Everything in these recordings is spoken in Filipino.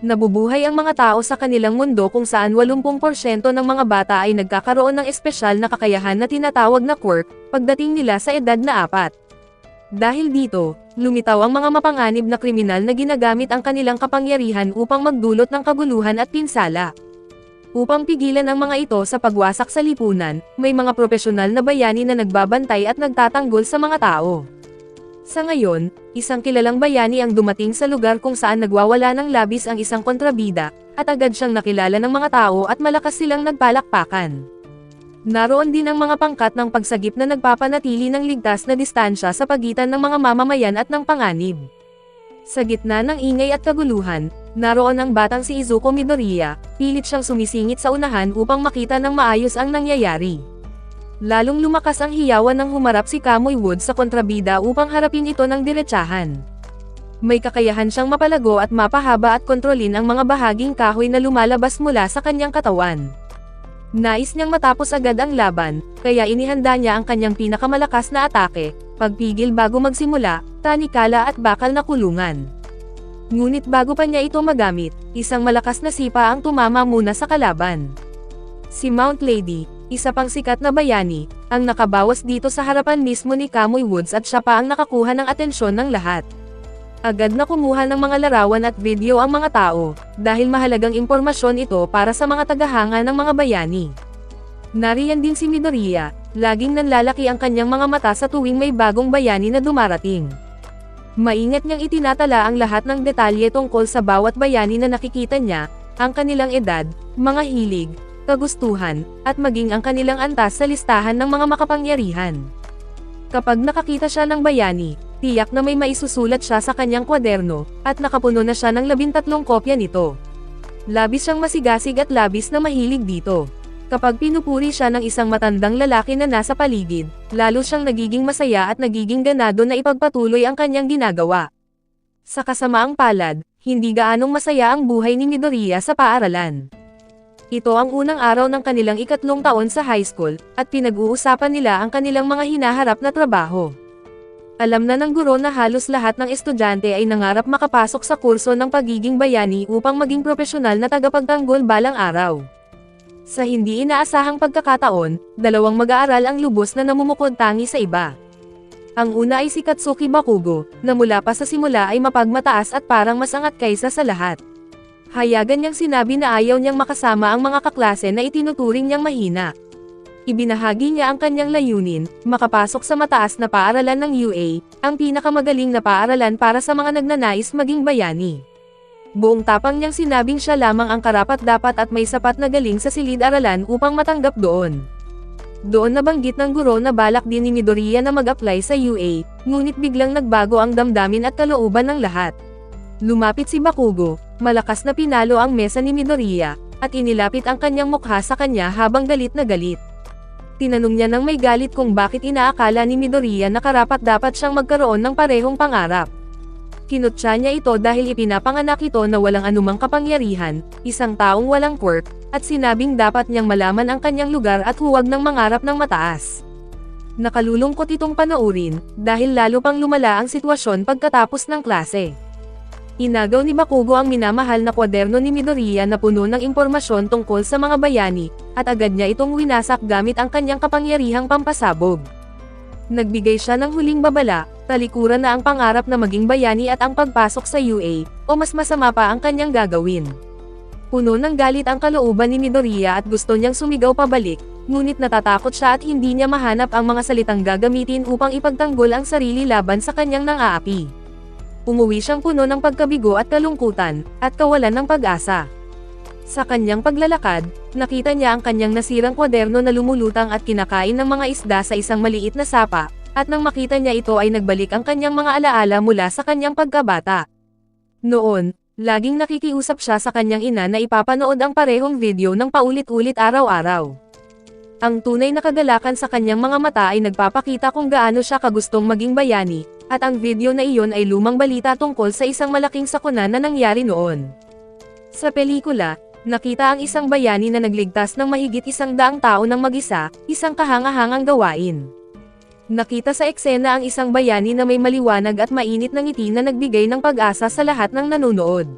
Nabubuhay ang mga tao sa kanilang mundo kung saan 80% ng mga bata ay nagkakaroon ng espesyal na kakayahan na tinatawag na quirk, pagdating nila sa edad na 4. Dahil dito, lumitaw ang mga mapanganib na kriminal na ginagamit ang kanilang kapangyarihan upang magdulot ng kaguluhan at pinsala. Upang pigilan ang mga ito sa pagwasak sa lipunan, may mga profesional na bayani na nagbabantay at nagtatanggol sa mga tao. Sa ngayon, isang kilalang bayani ang dumating sa lugar kung saan nagwawala ng labis ang isang kontrabida, at agad siyang nakilala ng mga tao at malakas silang nagpalakpakan. Naroon din ang mga pangkat ng pagsagip na nagpapanatili ng ligtas na distansya sa pagitan ng mga mamamayan at ng panganib. Sa gitna ng ingay at kaguluhan, naroon ang batang si Izuko Midoriya, pilit siyang sumisingit sa unahan upang makita ng maayos ang nangyayari. Lalong lumakas ang hiyawan nang humarap si Kamui Woods sa kontrabida upang harapin ito ng diretsahan. May kakayahan siyang mapalago at mapahaba at kontrolin ang mga bahaging kahoy na lumalabas mula sa kanyang katawan. Nais niyang matapos agad ang laban, kaya inihanda niya ang kanyang pinakamalakas na atake, pagpigil bago magsimula, tanikala at bakal na kulungan. Ngunit bago pa niya ito magamit, isang malakas na sipa ang tumama muna sa kalaban. Si Mount Lady, isa pang sikat na bayani, ang nakabawas dito sa harapan mismo ni Kamui Woods at siya pa ang nakakuha ng atensyon ng lahat. Agad na kumuha ng mga larawan at video ang mga tao, dahil mahalagang impormasyon ito para sa mga tagahanga ng mga bayani. Nariyan din si Midoriya, laging nanlalaki ang kanyang mga mata sa tuwing may bagong bayani na dumarating. Maingat niyang itinatala ang lahat ng detalye tungkol sa bawat bayani na nakikita niya, ang kanilang edad, mga hilig, kagustuhan, at maging ang kanilang antas sa listahan ng mga makapangyarihan. Kapag nakakita siya ng bayani, tiyak na may maisusulat siya sa kanyang kwaderno, at nakapuno na siya ng 13 kopya nito. Labis siyang masigasig at labis na mahilig dito. Kapag pinupuri siya ng isang matandang lalaki na nasa paligid, lalo siyang nagiging masaya at nagiging ganado na ipagpatuloy ang kanyang ginagawa. Sa kasamaang palad, hindi gaanong masaya ang buhay ni Midoriya sa paaralan. Ito ang unang araw ng kanilang 3 taon sa high school, at pinag-uusapan nila ang kanilang mga hinaharap na trabaho. Alam na ng guro na halos lahat ng estudyante ay nangarap makapasok sa kurso ng pagiging bayani upang maging profesional na tagapagtanggol balang araw. Sa hindi inaasahang pagkakataon, 2 mag-aaral ang lubos na namumukod tangi sa iba. Ang una ay si Katsuki Bakugo, na mula pa sa simula ay mapagmataas at parang mas angat kaysa sa lahat. Hayagan niyang sinabi na ayaw niyang makasama ang mga kaklase na itinuturing niyang mahina. Ibinahagi niya ang kanyang layunin, makapasok sa mataas na paaralan ng UA, ang pinakamagaling na paaralan para sa mga nagnanais maging bayani. Buong tapang niyang sinabing siya lamang ang karapat-dapat at may sapat na galing sa silid-aralan upang matanggap doon. Doon nabanggit ng guro na balak din ni Midoriya na mag-apply sa UA, ngunit biglang nagbago ang damdamin at kalooban ng lahat. Lumapit si Bakugo, malakas na pinalo ang mesa ni Midoriya, at inilapit ang kanyang mukha sa kanya habang galit na galit. Tinanong niya nang may galit kung bakit inaakala ni Midoriya na karapat-dapat siyang magkaroon ng parehong pangarap. Kinutya niya ito dahil ipinapanganak ito na walang anumang kapangyarihan, isang taong walang quirk, at sinabing dapat niyang malaman ang kanyang lugar at huwag nang mangarap ng mataas. Nakalulungkot itong panoorin, dahil lalo pang lumala ang sitwasyon pagkatapos ng klase. Inagaw ni Bakugo ang minamahal na kwaderno ni Midoriya na puno ng impormasyon tungkol sa mga bayani, at agad niya itong winasak gamit ang kanyang kapangyarihang pampasabog. Nagbigay siya ng huling babala, talikuran na ang pangarap na maging bayani at ang pagpasok sa UA, o mas masama pa ang kanyang gagawin. Puno ng galit ang kalooban ni Midoriya at gusto niyang sumigaw pabalik, ngunit natatakot siya at hindi niya mahanap ang mga salitang gagamitin upang ipagtanggol ang sarili laban sa kanyang nang-aapi. Umuwi siyang puno ng pagkabigo at kalungkutan, at kawalan ng pag-asa. Sa kanyang paglalakad, nakita niya ang kanyang nasirang kwaderno na lumulutang at kinakain ng mga isda sa isang maliit na sapa, at nang makita niya ito ay nagbalik ang kanyang mga alaala mula sa kanyang pagkabata. Noon, laging nakikiusap siya sa kanyang ina na ipapanood ang parehong video ng paulit-ulit araw-araw. Ang tunay na kagalakan sa kanyang mga mata ay nagpapakita kung gaano siya kagustong maging bayani, at ang video na iyon ay lumang balita tungkol sa isang malaking sakuna na nangyari noon. Sa pelikula, nakita ang isang bayani na nagligtas ng mahigit 100 tao ng mag-isa, isang kahanga-hangang gawain. Nakita sa eksena ang isang bayani na may maliwanag at mainit na ngiti na nagbigay ng pag-asa sa lahat ng nanonood.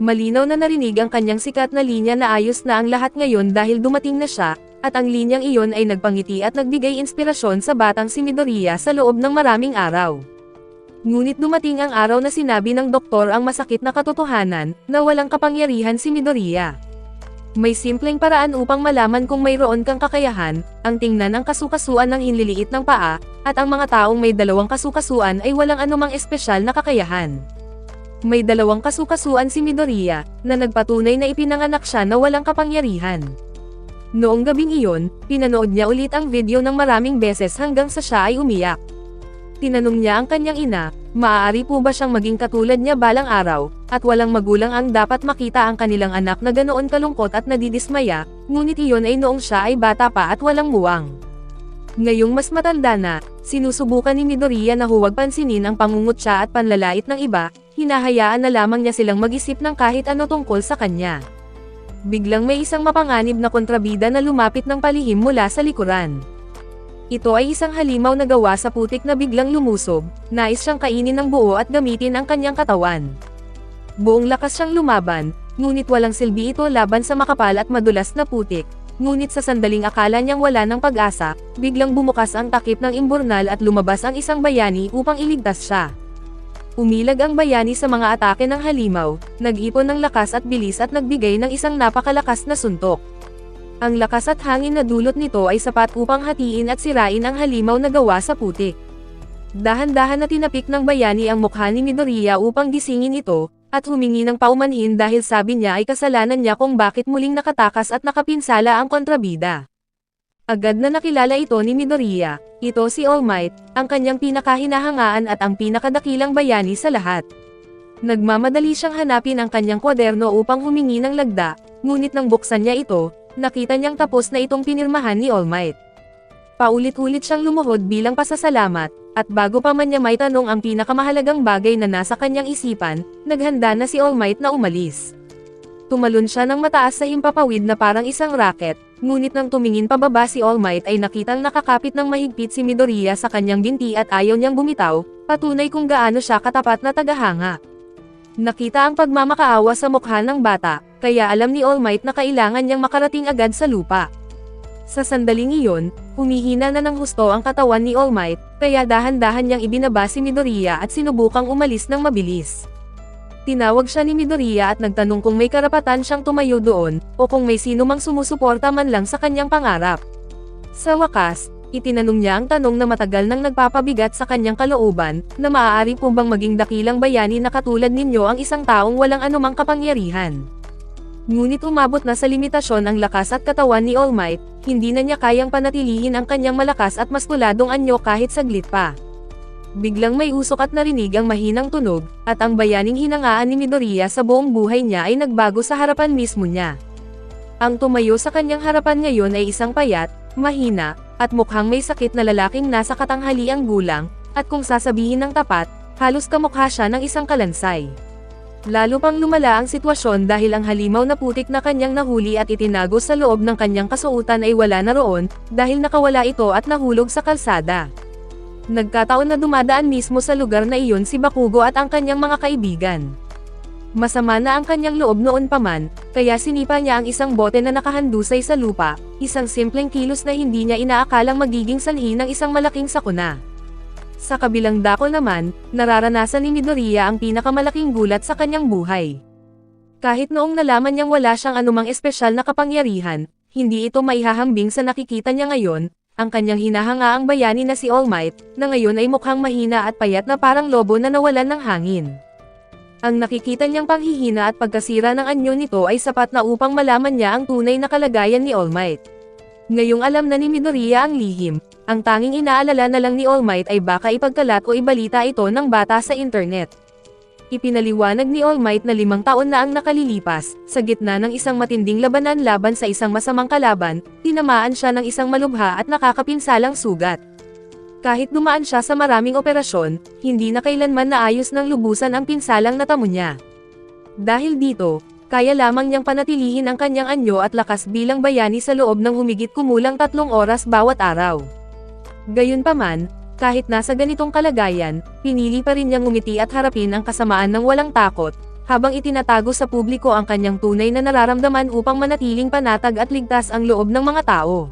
Malinaw na narinig ang kanyang sikat na linya na ayos na ang lahat ngayon dahil dumating na siya, at ang linyang iyon ay nagpangiti at nagbigay inspirasyon sa batang si Midoriya sa loob ng maraming araw. Ngunit dumating ang araw na sinabi ng doktor ang masakit na katotohanan, na walang kapangyarihan si Midoriya. May simpleng paraan upang malaman kung mayroon kang kakayahan, ang tingnan ang kasukasuan ng hinliliit ng paa, at ang mga taong may dalawang kasukasuan ay walang anumang espesyal na kakayahan. May dalawang kasukasuan si Midoriya, na nagpatunay na ipinanganak siya na walang kapangyarihan. Noong gabing iyon, pinanood niya ulit ang video ng maraming beses hanggang sa siya ay umiyak. Tinanong niya ang kanyang ina, maaari po ba siyang maging katulad niya balang araw, at walang magulang ang dapat makita ang kanilang anak na ganoon kalungkot at nadidismaya, ngunit iyon ay noong siya ay bata pa at walang muwang. Ngayong mas matanda na, sinusubukan ni Midoriya na huwag pansinin ang pangungutya at panlalait ng iba, hinahayaan na lamang niya silang mag-isip ng kahit ano tungkol sa kanya. Biglang may isang mapanganib na kontrabida na lumapit ng palihim mula sa likuran. Ito ay isang halimaw na gawa sa putik na biglang lumusob, nais siyang kainin ng buo at gamitin ang kanyang katawan. Buong lakas siyang lumaban, ngunit walang silbi ito laban sa makapal at madulas na putik. Ngunit sa sandaling akala niyang wala ng pag-asa, biglang bumukas ang takip ng imburnal at lumabas ang isang bayani upang iligtas siya. Umilag ang bayani sa mga atake ng halimaw, nag-ipon ng lakas at bilis at nagbigay ng isang napakalakas na suntok. Ang lakas at hangin na dulot nito ay sapat upang hatiin at sirain ang halimaw na gawa sa putik. Dahan-dahan na tinapik ng bayani ang mukha ni Midoriya upang gisingin ito, at humingi ng paumanhin dahil sabi niya ay kasalanan niya kung bakit muling nakatakas at nakapinsala ang kontrabida. Agad na nakilala ito ni Midoriya, ito si All Might, ang kanyang pinakahinahangaan at ang pinakadakilang bayani sa lahat. Nagmamadali siyang hanapin ang kanyang kwaderno upang humingi ng lagda, ngunit nang buksan niya ito, nakita niyang tapos na itong pinirmahan ni All Might. Paulit-ulit siyang lumuhod bilang pasasalamat, at bago pa man niya may tanong ang pinakamahalagang bagay na nasa kanyang isipan, naghanda na si All Might na umalis. Tumalon siya ng mataas sa himpapawid na parang isang rocket, ngunit nang tumingin pababa si All Might ay nakitang nakakapit ng mahigpit si Midoriya sa kanyang binti at ayaw niyang bumitaw, patunay kung gaano siya katapat na tagahanga. Nakita ang pagmamakaawa sa mukha ng bata, kaya alam ni All Might na kailangan niyang makarating agad sa lupa. Sa sandaling iyon, humihina na ng husto ang katawan ni All Might, kaya dahan-dahan niyang ibinaba si Midoriya at sinubukang umalis ng mabilis. Tinawag siya ni Midoriya at nagtanong kung may karapatan siyang tumayo doon, o kung may sino mang sumusuporta man lang sa kanyang pangarap. Sa wakas, itinanong niya ang tanong na matagal nang nagpapabigat sa kanyang kalooban, na maaari po bang maging dakilang bayani na katulad ninyo ang isang taong walang anumang kapangyarihan. Ngunit umabot na sa limitasyon ang lakas at katawan ni All Might, hindi na niya kayang panatilihin ang kanyang malakas at maskuladong anyo kahit saglit pa. Biglang may usok at narinig ang mahinang tunog, at ang bayaning hinangaan ni Midoriya sa buong buhay niya ay nagbago sa harapan mismo niya. Ang tumayo sa kanyang harapan ngayon ay isang payat, mahina, at mukhang may sakit na lalaking nasa katanghaliang gulang, at kung sasabihin ng tapat, halos kamukha siya ng isang kalansay. Lalo pang lumala ang sitwasyon dahil ang halimaw na putik na kanyang nahuli at itinago sa loob ng kanyang kasuotan ay wala na roon, dahil nakawala ito at nahulog sa kalsada. Nagkataon na dumadaan mismo sa lugar na iyon si Bakugo at ang kanyang mga kaibigan. Masama na ang kanyang loob noon pa man, kaya sinipa niya ang isang bote na nakahandusay sa lupa, isang simpleng kilos na hindi niya inaakalang magiging sanhi ng isang malaking sakuna. Sa kabilang dako naman, nararanasan ni Midoriya ang pinakamalaking gulat sa kanyang buhay. Kahit noong nalaman niyang wala siyang anumang espesyal na kapangyarihan, hindi ito maihahambing sa nakikita niya ngayon, ang kanyang hinahangaang bayani na si All Might, na ngayon ay mukhang mahina at payat na parang lobo na nawalan ng hangin. Ang nakikita niyang panghihina at pagkasira ng anyo nito ay sapat na upang malaman niya ang tunay na kalagayan ni All Might. Ngayong alam na ni Midoriya ang lihim, ang tanging inaalala na lang ni All Might ay baka ipagkalat o ibalita ito ng bata sa internet. Ipinaliwanag ni All Might na 5 taon na ang nakalilipas, sa gitna ng isang matinding labanan laban sa isang masamang kalaban, tinamaan siya ng isang malubha at nakakapinsalang sugat. Kahit dumaan siya sa maraming operasyon, hindi na kailanman naayos ng lubusan ang pinsalang natamo niya. Dahil dito, kaya lamang niyang panatilihin ang kanyang anyo at lakas bilang bayani sa loob ng humigit kumulang 3 oras bawat araw. Gayunpaman, kahit nasa ganitong kalagayan, pinili pa rin niyang ngumiti at harapin ang kasamaan ng walang takot, habang itinatago sa publiko ang kanyang tunay na nararamdaman upang manatiling panatag at ligtas ang loob ng mga tao.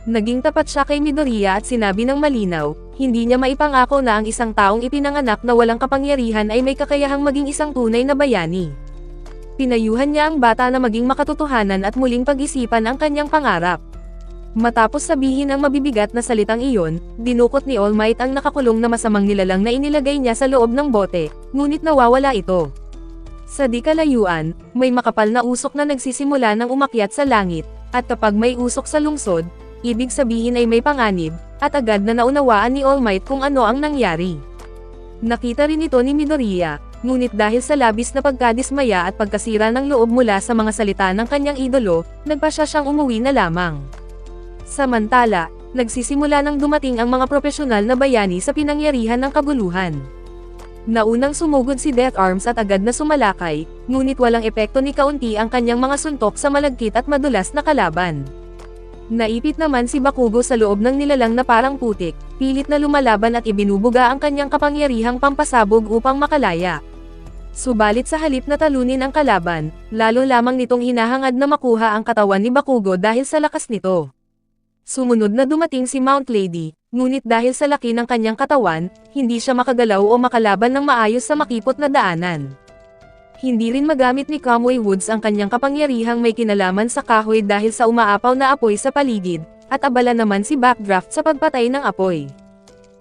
Naging tapat siya kay Midoriya at sinabi ng malinaw, hindi niya maipangako na ang isang taong ipinanganak na walang kapangyarihan ay may kakayahang maging isang tunay na bayani. Pinayuhan niya ang bata na maging makatotohanan at muling pag-isipan ang kanyang pangarap. Matapos sabihin ang mabibigat na salitang iyon, dinukot ni All Might ang nakakulong na masamang nilalang na inilagay niya sa loob ng bote, ngunit nawawala ito. Sa di kalayuan, may makapal na usok na nagsisimula ng umakyat sa langit, at kapag may usok sa lungsod, ibig sabihin ay may panganib, at agad na naunawaan ni All Might kung ano ang nangyari. Nakita rin ito ni Midoriya, ngunit dahil sa labis na pagkadismaya at pagkasira ng loob mula sa mga salita ng kanyang idolo, nagpasya siyang umuwi na lamang. Samantala, nagsisimula nang dumating ang mga profesional na bayani sa pinangyarihan ng kaguluhan. Naunang sumugod si Death Arms at agad na sumalakay, ngunit walang epekto ni kaunti ang kanyang mga suntok sa malagkit at madulas na kalaban. Naipit naman si Bakugo sa loob ng nilalang na parang putik, pilit na lumalaban at ibinubuga ang kanyang kapangyarihang pampasabog upang makalaya. Subalit sa halip na talunin ang kalaban, lalo lamang nitong hinahangad na makuha ang katawan ni Bakugo dahil sa lakas nito. Sumunod na dumating si Mount Lady, ngunit dahil sa laki ng kanyang katawan, hindi siya makagalaw o makalaban ng maayos sa makipot na daanan. Hindi rin magamit ni Kamui Woods ang kanyang kapangyarihang may kinalaman sa kahoy dahil sa umaapaw na apoy sa paligid, at abala naman si Backdraft sa pagpatay ng apoy.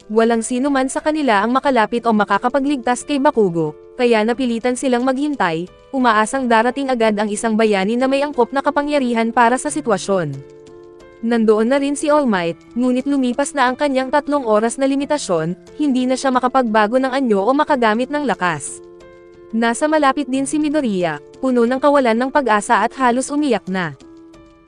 Walang sino man sa kanila ang makalapit o makakapagligtas kay Bakugo, kaya napilitan silang maghintay, umaasang darating agad ang isang bayani na may angkop na kapangyarihan para sa sitwasyon. Nandoon na rin si All Might, ngunit lumipas na ang kanyang 3 oras na limitasyon, hindi na siya makapagbago ng anyo o makagamit ng lakas. Nasa malapit din si Midoriya, puno ng kawalan ng pag-asa at halos umiyak na.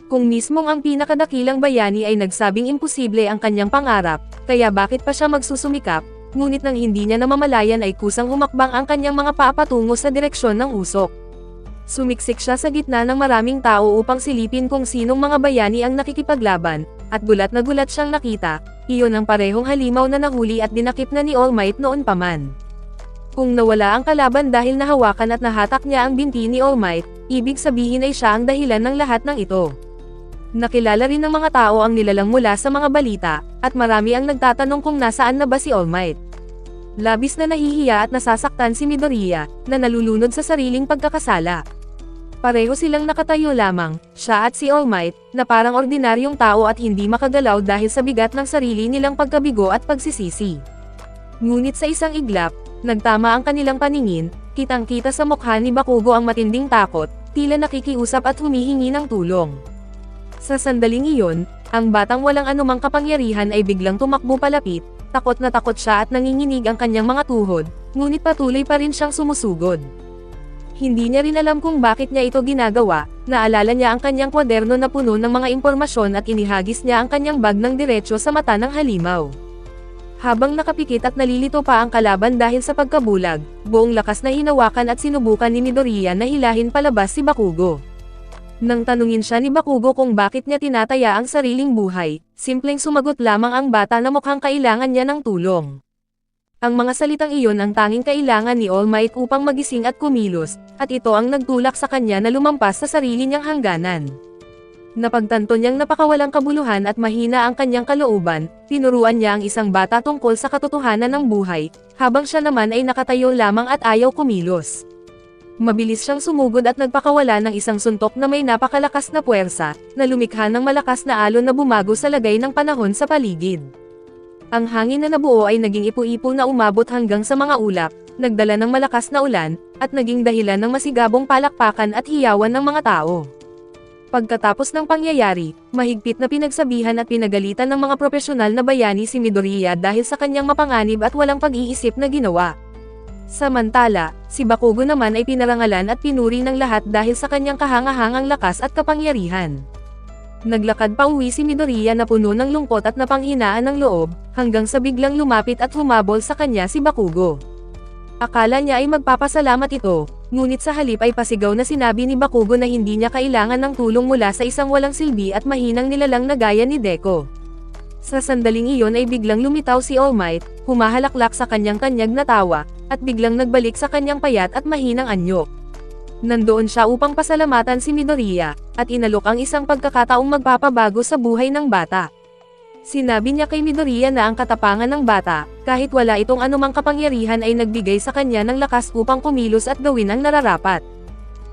Kung mismong ang pinakadakilang bayani ay nagsabing imposible ang kanyang pangarap, kaya bakit pa siya magsusumikap, ngunit nang hindi niya namamalayan ay kusang humakbang ang kanyang mga paa patungo sa direksyon ng usok. Sumiksik siya sa gitna ng maraming tao upang silipin kung sinong mga bayani ang nakikipaglaban, at gulat na gulat siyang nakita, iyon ang parehong halimaw na nahuli at dinakip na ni All Might noon pa man. Kung nawala ang kalaban dahil nahawakan at nahatak niya ang binti ni All Might, ibig sabihin ay siya ang dahilan ng lahat ng ito. Nakilala rin ng mga tao ang nilalang mula sa mga balita, at marami ang nagtatanong kung nasaan na ba si All Might. Labis na nahihiya at nasasaktan si Midoriya, na nalulunod sa sariling pagkakasala. Pareho silang nakatayo lamang, siya at si All Might, na parang ordinaryong tao at hindi makagalaw dahil sa bigat ng sarili nilang pagkabigo at pagsisisi. Ngunit sa isang iglap, nagtama ang kanilang paningin, kitang-kita sa mukha ni Bakugo ang matinding takot, tila nakikiusap at humihingi ng tulong. Sa sandaling iyon, ang batang walang anumang kapangyarihan ay biglang tumakbo palapit, takot na takot siya at nanginginig ang kanyang mga tuhod, ngunit patuloy pa rin siyang sumusugod. Hindi niya rin alam kung bakit niya ito ginagawa, naalala niya ang kanyang kwaderno na puno ng mga impormasyon at inihagis niya ang kanyang bag ng diretsyo sa mata ng halimaw. Habang nakapikit at nalilito pa ang kalaban dahil sa pagkabulag, buong lakas na hinawakan at sinubukan ni Midoriya na hilahin palabas si Bakugo. Nang tanungin siya ni Bakugo kung bakit niya tinataya ang sariling buhay, simpleng sumagot lamang ang bata na mukhang kailangan niya ng tulong. Ang mga salitang iyon ang tanging kailangan ni All Might upang magising at kumilos, at ito ang nagtulak sa kanya na lumampas sa sarili niyang hangganan. Napagtanto niyang napakawalang kabuluhan at mahina ang kanyang kalooban, tinuruan niya ang isang bata tungkol sa katotohanan ng buhay, habang siya naman ay nakatayo lamang at ayaw kumilos. Mabilis siyang sumugod at nagpakawala ng isang suntok na may napakalakas na puwersa, na lumikha ng malakas na alon na bumago sa lagay ng panahon sa paligid. Ang hangin na nabuo ay naging ipo-ipo na umabot hanggang sa mga ulap, nagdala ng malakas na ulan, at naging dahilan ng masigabong palakpakan at hiyawan ng mga tao. Pagkatapos ng pangyayari, mahigpit na pinagsabihan at pinagalitan ng mga profesional na bayani si Midoriya dahil sa kanyang mapanganib at walang pag-iisip na ginawa. Samantala, si Bakugo naman ay pinarangalan at pinuri ng lahat dahil sa kanyang kahangahangang lakas at kapangyarihan. Naglakad pa uwi si Midoriya na puno ng lungkot at napanghinaan ng loob, hanggang sa biglang lumapit at humabol sa kanya si Bakugo. Akala niya ay magpapasalamat ito, ngunit sa halip ay pasigaw na sinabi ni Bakugo na hindi niya kailangan ng tulong mula sa isang walang silbi at mahinang nilalang na gaya ni Deku. Sa sandaling iyon ay biglang lumitaw si All Might, humahalaklak sa kanyang tanyag na tawa, at biglang nagbalik sa kanyang payat at mahinang anyo. Nandoon siya upang pasalamatan si Midoriya, at inalok ang isang pagkakataong magpapabago sa buhay ng bata. Sinabi niya kay Midoriya na ang katapangan ng bata, kahit wala itong anumang kapangyarihan ay nagbigay sa kanya ng lakas upang kumilos at gawin ang nararapat.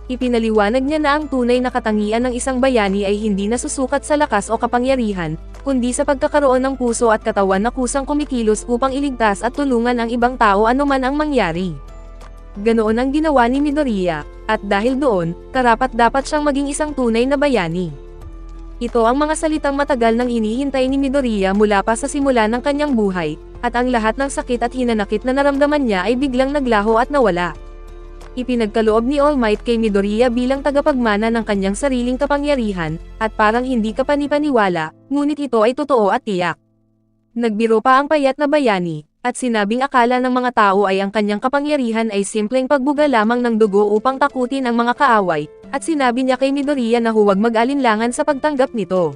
Ipinaliwanag niya na ang tunay na katangian ng isang bayani ay hindi nasusukat sa lakas o kapangyarihan, kundi sa pagkakaroon ng puso at katawan na kusang kumikilos upang iligtas at tulungan ang ibang tao anuman ang mangyari. Ganoon ang ginawa ni Midoriya, at dahil doon, karapat-dapat siyang maging isang tunay na bayani. Ito ang mga salitang matagal nang hinihintay ni Midoriya mula pa sa simula ng kanyang buhay, at ang lahat ng sakit at hinanakit na naramdaman niya ay biglang naglaho at nawala. Ipinagkaloob ni All Might kay Midoriya bilang tagapagmana ng kanyang sariling kapangyarihan, at parang hindi kapanipaniwala, ngunit ito ay totoo at tiyak. Nagbiro pa ang payat na bayani, at sinabing akala ng mga tao ay ang kanyang kapangyarihan ay simpleng pagbuga lamang ng dugo upang takutin ang mga kaaway, at sinabi niya kay Midoriya na huwag mag-alinlangan sa pagtanggap nito.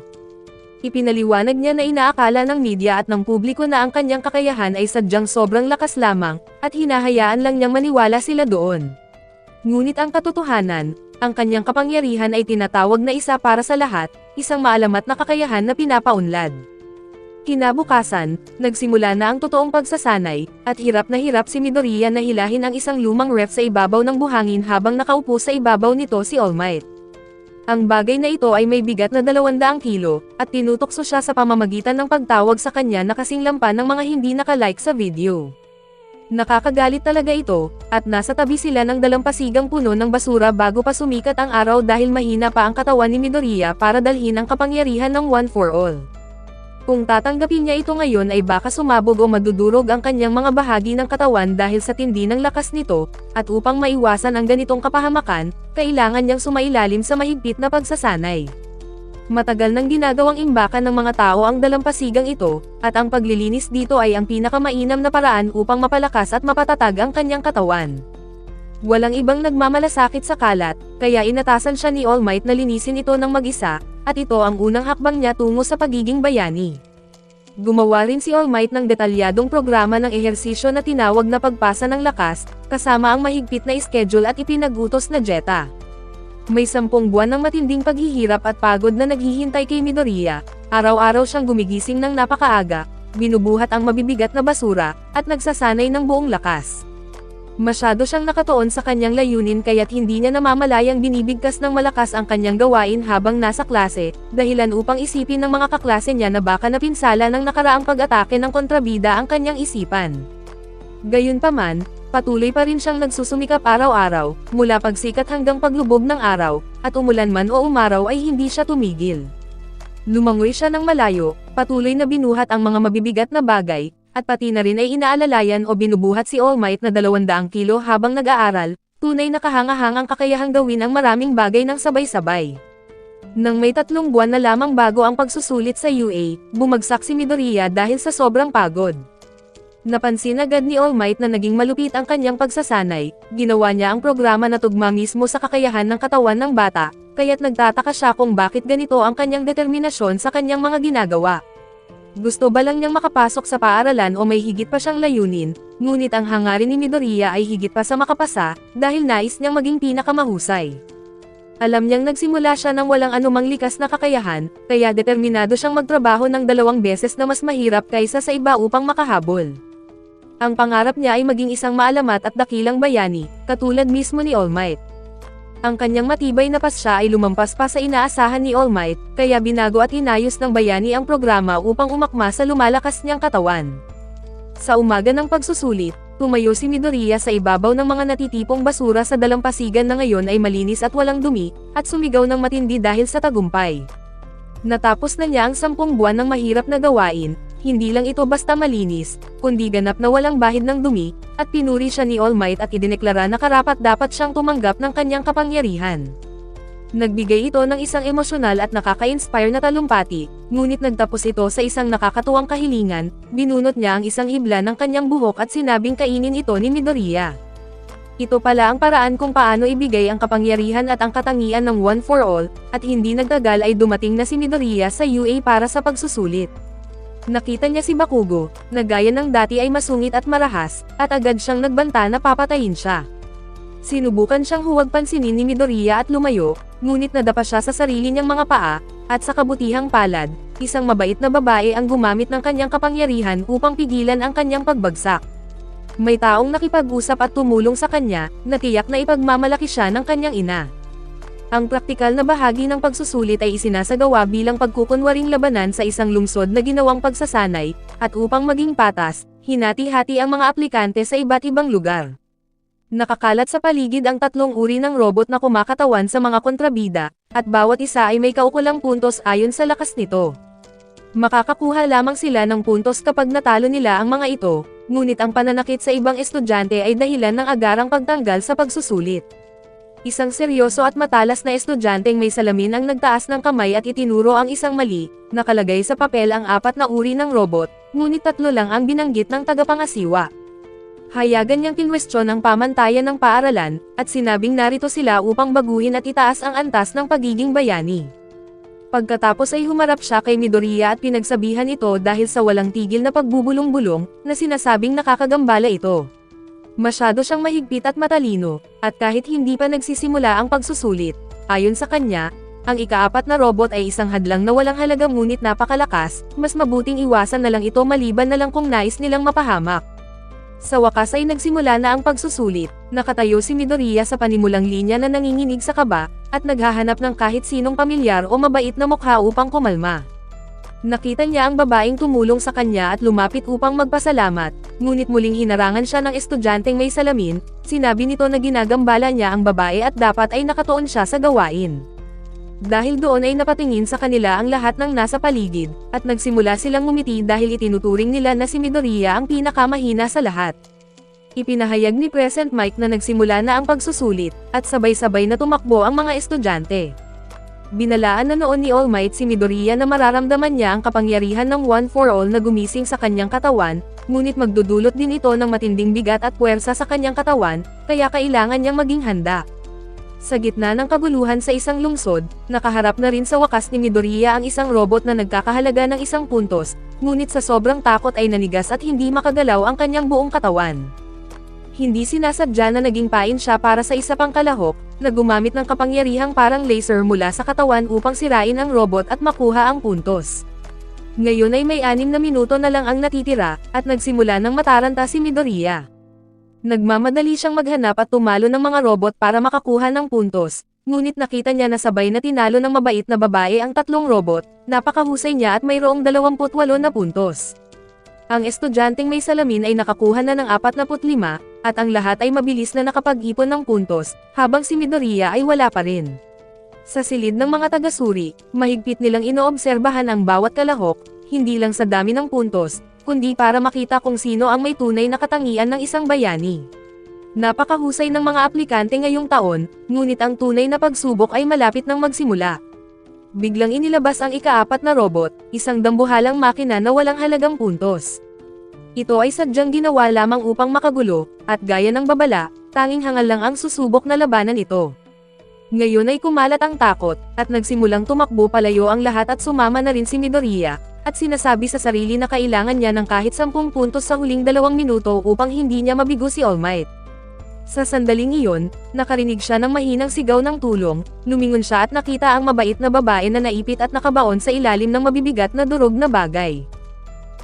Ipinaliwanag niya na inaakala ng media at ng publiko na ang kanyang kakayahan ay sadyang sobrang lakas lamang, at hinahayaan lang niyang maniwala sila doon. Ngunit ang katotohanan, ang kanyang kapangyarihan ay tinatawag na isa para sa lahat, isang maalamat na kakayahan na pinapaunlad. Kinabukasan, nagsimula na ang totoong pagsasanay, at hirap na hirap si Midoriya na hilahin ang isang lumang ref sa ibabaw ng buhangin habang nakaupo sa ibabaw nito si All Might. Ang bagay na ito ay may bigat na 200 kilo, at tinutokso siya sa pamamagitan ng pagtawag sa kanya na kasing lampan ng mga hindi nakalike sa video. Nakakagalit talaga ito, at nasa tabi sila ng dalampasigang puno ng basura bago pa sumikat ang araw dahil mahina pa ang katawan ni Midoriya para dalhin ang kapangyarihan ng One for All. Kung tatanggapin niya ito ngayon ay baka sumabog o madudurog ang kanyang mga bahagi ng katawan dahil sa tindi ng lakas nito, at upang maiwasan ang ganitong kapahamakan, kailangan niyang sumailalim sa mahigpit na pagsasanay. Matagal nang ginagawang imbakan ng mga tao ang dalampasigang ito, at ang paglilinis dito ay ang pinakamainam na paraan upang mapalakas at mapatatag ang kanyang katawan. Walang ibang nagmamalasakit sa kalat, kaya inatasan siya ni All Might na linisin ito ng mag-isa, at ito ang unang hakbang niya tungo sa pagiging bayani. Gumawa rin si All Might ng detalyadong programa ng ehersisyo na tinawag na pagpasa ng lakas, kasama ang mahigpit na schedule at ipinagutos na dieta. May 10 buwan ng matinding paghihirap at pagod na naghihintay kay Midoriya. Araw-araw siyang gumigising ng napakaaga, binubuhat ang mabibigat na basura, at nagsasanay ng buong lakas. Masyado siyang nakatuon sa kanyang layunin kaya't hindi niya namamalayang binibigkas ng malakas ang kanyang gawain habang nasa klase, dahilan upang isipin ng mga kaklase niya na baka napinsala ng nakaraang pag-atake ng kontrabida ang kanyang isipan. Gayunpaman, patuloy pa rin siyang nagsusumikap araw-araw, mula pagsikat hanggang paglubog ng araw, at umulan man o umaraw ay hindi siya tumigil. Lumangoy siya ng malayo, patuloy na binuhat ang mga mabibigat na bagay, at pati na rin ay inaalalayan o binubuhat si All Might na 200 kilo habang nag-aaral, tunay na kahangahangang kakayahang gawin ang maraming bagay ng sabay-sabay. Nang may 3 buwan na lamang bago ang pagsusulit sa UA, bumagsak si Midoriya dahil sa sobrang pagod. Napansin agad ni All Might na naging malupit ang kanyang pagsasanay, ginawa niya ang programa na tugma mismo sa kakayahan ng katawan ng bata, kaya't nagtataka siya kung bakit ganito ang kanyang determinasyon sa kanyang mga ginagawa. Gusto ba lang niyang makapasok sa paaralan o may higit pa siyang layunin, ngunit ang hangarin ni Midoriya ay higit pa sa makapasa, dahil nais niyang maging pinakamahusay. Alam niyang nagsimula siya ng walang anumang likas na kakayahan, kaya determinado siyang magtrabaho ng 2 beses na mas mahirap kaysa sa iba upang makahabol. Ang pangarap niya ay maging isang maalamat at dakilang bayani, katulad mismo ni All Might. Ang kanyang matibay na pasya ay lumampas pa sa inaasahan ni All Might, kaya binago at inayos ng bayani ang programa upang umakma sa lumalakas niyang katawan. Sa umaga ng pagsusulit, tumayo si Midoriya sa ibabaw ng mga natitipong basura sa dalampasigan na ngayon ay malinis at walang dumi, at sumigaw ng matindi dahil sa tagumpay. Natapos na niya ang 10 buwan ng mahirap na gawain. Hindi lang ito basta malinis, kundi ganap na walang bahid ng dumi, at pinuri siya ni All Might at idineklara na karapat-dapat siyang tumanggap ng kanyang kapangyarihan. Nagbigay ito ng isang emosyonal at nakaka-inspire na talumpati, ngunit nagtapos ito sa isang nakakatuwang kahilingan, binunot niya ang isang hibla ng kanyang buhok at sinabing kainin ito ni Midoriya. Ito pala ang paraan kung paano ibigay ang kapangyarihan at ang katangian ng One for All, at hindi nagtagal ay dumating na si Midoriya sa UA para sa pagsusulit. Nakita niya si Bakugo, na gaya ng dati ay masungit at marahas, at agad siyang nagbanta na papatayin siya. Sinubukan siyang huwag pansinin ni Midoriya at lumayo, ngunit nadapa siya sa sarili niyang mga paa, at sa kabutihang palad, isang mabait na babae ang gumamit ng kanyang kapangyarihan upang pigilan ang kanyang pagbagsak. May taong nakipag-usap at tumulong sa kanya, na tiyak na ipagmamalaki siya ng kanyang ina. Ang praktikal na bahagi ng pagsusulit ay isinasagawa bilang pagkukunwaring labanan sa isang lungsod na ginawang pagsasanay, at upang maging patas, hinati-hati ang mga aplikante sa iba't ibang lugar. Nakakalat sa paligid ang tatlong uri ng robot na kumakatawan sa mga kontrabida, at bawat isa ay may kaukulang puntos ayon sa lakas nito. Makakakuha lamang sila ng puntos kapag natalo nila ang mga ito, ngunit ang pananakit sa ibang estudyante ay dahilan ng agarang pagtanggal sa pagsusulit. Isang seryoso at matalas na estudyanteng may salamin ang nagtaas ng kamay at itinuro ang isang mali, nakalagay sa papel ang 4 na uri ng robot, ngunit 3 lang ang binanggit ng tagapangasiwa. Hayagan niyang kinwestiyon ang pamantayan ng paaralan, at sinabing narito sila upang baguhin at itaas ang antas ng pagiging bayani. Pagkatapos ay humarap siya kay Midoriya at pinagsabihan ito dahil sa walang tigil na pagbubulong-bulong, na sinasabing nakakagambala ito. Masyado siyang mahigpit at matalino, at kahit hindi pa nagsisimula ang pagsusulit, ayon sa kanya, ang ika-4 na robot ay isang hadlang na walang halaga ngunit napakalakas, mas mabuting iwasan na lang ito maliban na lang kung nais nilang mapahamak. Sa wakas ay nagsimula na ang pagsusulit, nakatayo si Midoriya sa panimulang linya na nanginginig sa kaba, at naghahanap ng kahit sinong pamilyar o mabait na mukha upang kumalma. Nakita niya ang babaeng tumulong sa kanya at lumapit upang magpasalamat, ngunit muling hinarangan siya ng estudyanteng may salamin, sinabi nito na ginagambala niya ang babae at dapat ay nakatuon siya sa gawain. Dahil doon ay napatingin sa kanila ang lahat ng nasa paligid, at nagsimula silang ngumiti dahil itinuturing nila na si Midoriya ang pinakamahina sa lahat. Ipinahayag ni Present Mike na nagsimula na ang pagsusulit, at sabay-sabay na tumakbo ang mga estudyante. Binalaan na noon ni All Might si Midoriya na mararamdaman niya ang kapangyarihan ng One for All na gumising sa kanyang katawan, ngunit magdudulot din ito ng matinding bigat at puwersa sa kanyang katawan, kaya kailangan niyang maging handa. Sa gitna ng kaguluhan sa isang lungsod, nakaharap na rin sa wakas ni Midoriya ang isang robot na nagkakahalaga ng 1 puntos, ngunit sa sobrang takot ay nanigas at hindi makagalaw ang kanyang buong katawan. Hindi sinasadya na naging pain siya para sa isa pang kalahok, na gumamit ng kapangyarihang parang laser mula sa katawan upang sirain ang robot at makuha ang puntos. Ngayon ay may 6 na minuto na lang ang natitira, at nagsimula ng mataranta si Midoriya. Nagmamadali siyang maghanap at tumalo ng mga robot para makakuha ng puntos, ngunit nakita niya na sabay na tinalo ng mabait na babae ang 3 robot, napakahusay niya at mayroong 28 na puntos. Ang estudyanteng may salamin ay nakakuha na ng 45, at ang lahat ay mabilis na nakapag-ipon ng puntos, habang si Midoriya ay wala pa rin. Sa silid ng mga taga-suri, mahigpit nilang inoobserbahan ang bawat kalahok, hindi lang sa dami ng puntos, kundi para makita kung sino ang may tunay na katangian ng isang bayani. Napakahusay ng mga aplikante ngayong taon, ngunit ang tunay na pagsubok ay malapit nang magsimula. Biglang inilabas ang ika-4 na robot, isang dambuhalang makina na walang halagang puntos. Ito ay sadyang ginawa lamang upang makagulo, at gaya ng babala, tanging hangal lang ang susubok na labanan ito. Ngayon ay kumalat ang takot, at nagsimulang tumakbo palayo ang lahat at sumama na rin si Midoriya, at sinasabi sa sarili na kailangan niya ng kahit 10 puntos sa huling 2 minuto upang hindi niya mabigo si All Might. Sa sandaling iyon, nakarinig siya ng mahinang sigaw ng tulong, lumingon siya at nakita ang mabait na babae na naipit at nakabaon sa ilalim ng mabibigat na durog na bagay.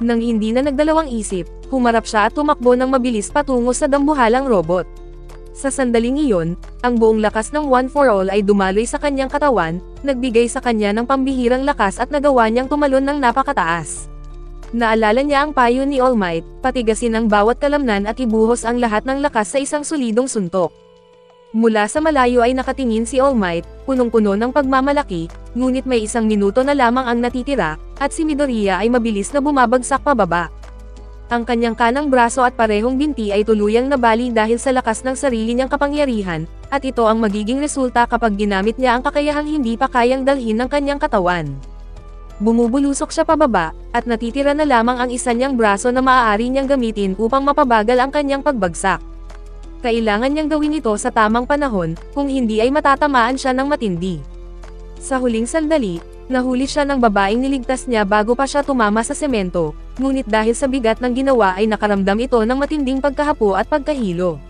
Nang hindi na nagdalawang isip, humarap siya at tumakbo ng mabilis patungo sa dambuhalang robot. Sa sandaling iyon, ang buong lakas ng One for All ay dumaloy sa kanyang katawan, nagbigay sa kanya ng pambihirang lakas at nagawa niyang tumalon ng napakataas. Naalala niya ang payo ni All Might, patigasin ang bawat kalamnan at ibuhos ang lahat ng lakas sa isang solidong suntok. Mula sa malayo ay nakatingin si All Might, punong-puno ng pagmamalaki, ngunit may 1 minuto na lamang ang natitira, at si Midoriya ay mabilis na bumabagsak pababa. Ang kanyang kanang braso at parehong binti ay tuluyang nabali dahil sa lakas ng sarili niyang kapangyarihan, at ito ang magiging resulta kapag ginamit niya ang kakayahang hindi pa kayang dalhin ng kanyang katawan. Bumubulusok siya pababa, at natitira na lamang ang isa niyang braso na maaari niyang gamitin upang mapabagal ang kanyang pagbagsak. Kailangan niyang gawin ito sa tamang panahon, kung hindi ay matatamaan siya ng matindi. Sa huling sandali, Nahuli siya ng babaeng niligtas niya bago pa siya tumama sa semento, ngunit dahil sa bigat ng ginawa ay nakaramdam ito ng matinding pagkahapo at pagkahilo.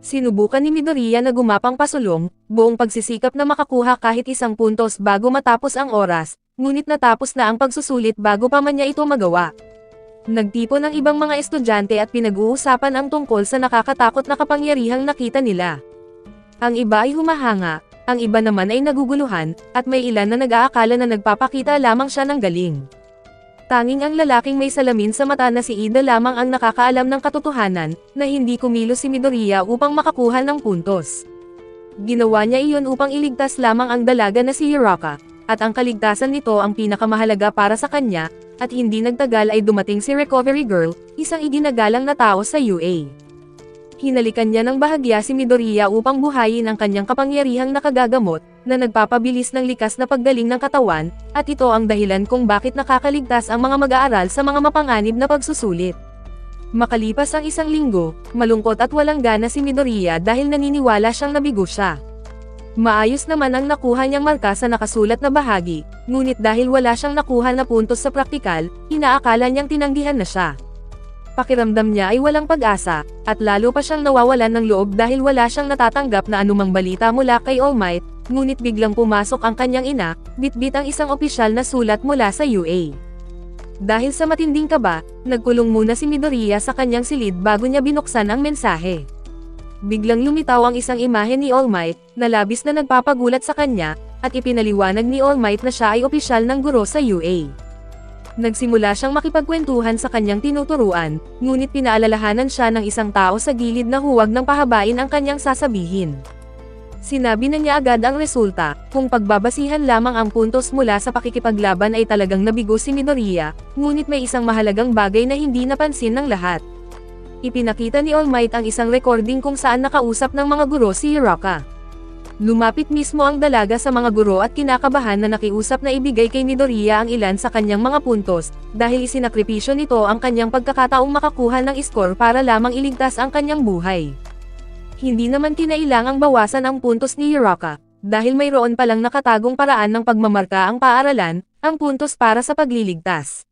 Sinubukan ni Midoriya na gumapang pasulong, buong pagsisikap na makakuha kahit 1 puntos bago matapos ang oras, ngunit natapos na ang pagsusulit bago pa man niya ito magawa. Nagtipon ang ibang mga estudyante at pinag-uusapan ang tungkol sa nakakatakot na kapangyarihang nakita nila. Ang iba ay humahanga, ang iba naman ay naguguluhan, at may ilan na nag-aakala na nagpapakita lamang siya ng galing. Tanging ang lalaking may salamin sa mata na si Ida lamang ang nakakaalam ng katotohanan, na hindi kumilos si Midoriya upang makakuha ng puntos. Ginawa niya iyon upang iligtas lamang ang dalaga na si Hiraka, at ang kaligtasan nito ang pinakamahalaga para sa kanya, at hindi nagtagal ay dumating si Recovery Girl, isang iginagalang na tao sa UA. Hinalikan niya ng bahagya si Midoriya upang buhayin ang kanyang kapangyarihang nakagagamot, na nagpapabilis ng likas na paggaling ng katawan, at ito ang dahilan kung bakit nakakaligtas ang mga mag-aaral sa mga mapanganib na pagsusulit. Makalipas ang 1 linggo, malungkot at walang gana si Midoriya dahil naniniwala siyang nabigo siya. Maayos naman ang nakuha niyang marka sa nakasulat na bahagi, ngunit dahil wala siyang nakuha na puntos sa praktikal, inaakala niyang tinanggihan na siya. Pakiramdam niya ay walang pag-asa, at lalo pa siyang nawawalan ng loob dahil wala siyang natatanggap na anumang balita mula kay All Might, ngunit biglang pumasok ang kanyang ina, bitbit ang isang opisyal na sulat mula sa UA. Dahil sa matinding kaba, nagkulong muna si Midoriya sa kanyang silid bago niya binuksan ang mensahe. Biglang lumitaw ang isang imahe ni All Might, na labis na nagpapagulat sa kanya, at ipinaliwanag ni All Might na siya ay opisyal ng guro sa UA. Nagsimula siyang makipagkwentuhan sa kanyang tinuturuan, ngunit pinaalalahanan siya ng isang tao sa gilid na huwag nang pahabain ang kanyang sasabihin. Sinabi na niya agad ang resulta, kung pagbabasihan lamang ang puntos mula sa pakikipaglaban ay talagang nabigo si Midoriya, ngunit may isang mahalagang bagay na hindi napansin ng lahat. Ipinakita ni All Might ang isang recording kung saan nakausap ng mga guro si Hiraka. Lumapit mismo ang dalaga sa mga guro at kinakabahan na nakiusap na ibigay kay Midoriya ang ilan sa kanyang mga puntos, dahil isinakripisyo nito ang kanyang pagkakataong makakuha ng score para lamang iligtas ang kanyang buhay. Hindi naman kinailangang bawasan ang puntos ni Hiraka, dahil mayroon palang nakatagong paraan ng pagmamarka ang paaralan, ang puntos para sa pagliligtas.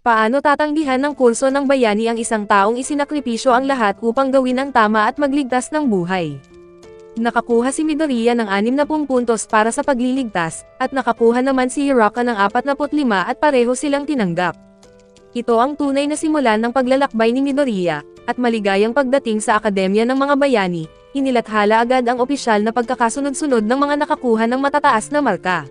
Paano tatanggihan ng kurso ng bayani ang isang taong isinakripisyo ang lahat upang gawin ang tama at magligtas ng buhay? Nakakuha si Midoriya ng 60 puntos para sa pagliligtas, at nakakuha naman si Hiraka ng 45 at pareho silang tinanggap. Ito ang tunay na simula ng paglalakbay ni Midoriya, at maligayang pagdating sa Akademya ng mga Bayani, inilathala agad ang opisyal na pagkakasunod-sunod ng mga nakakuha ng matataas na marka.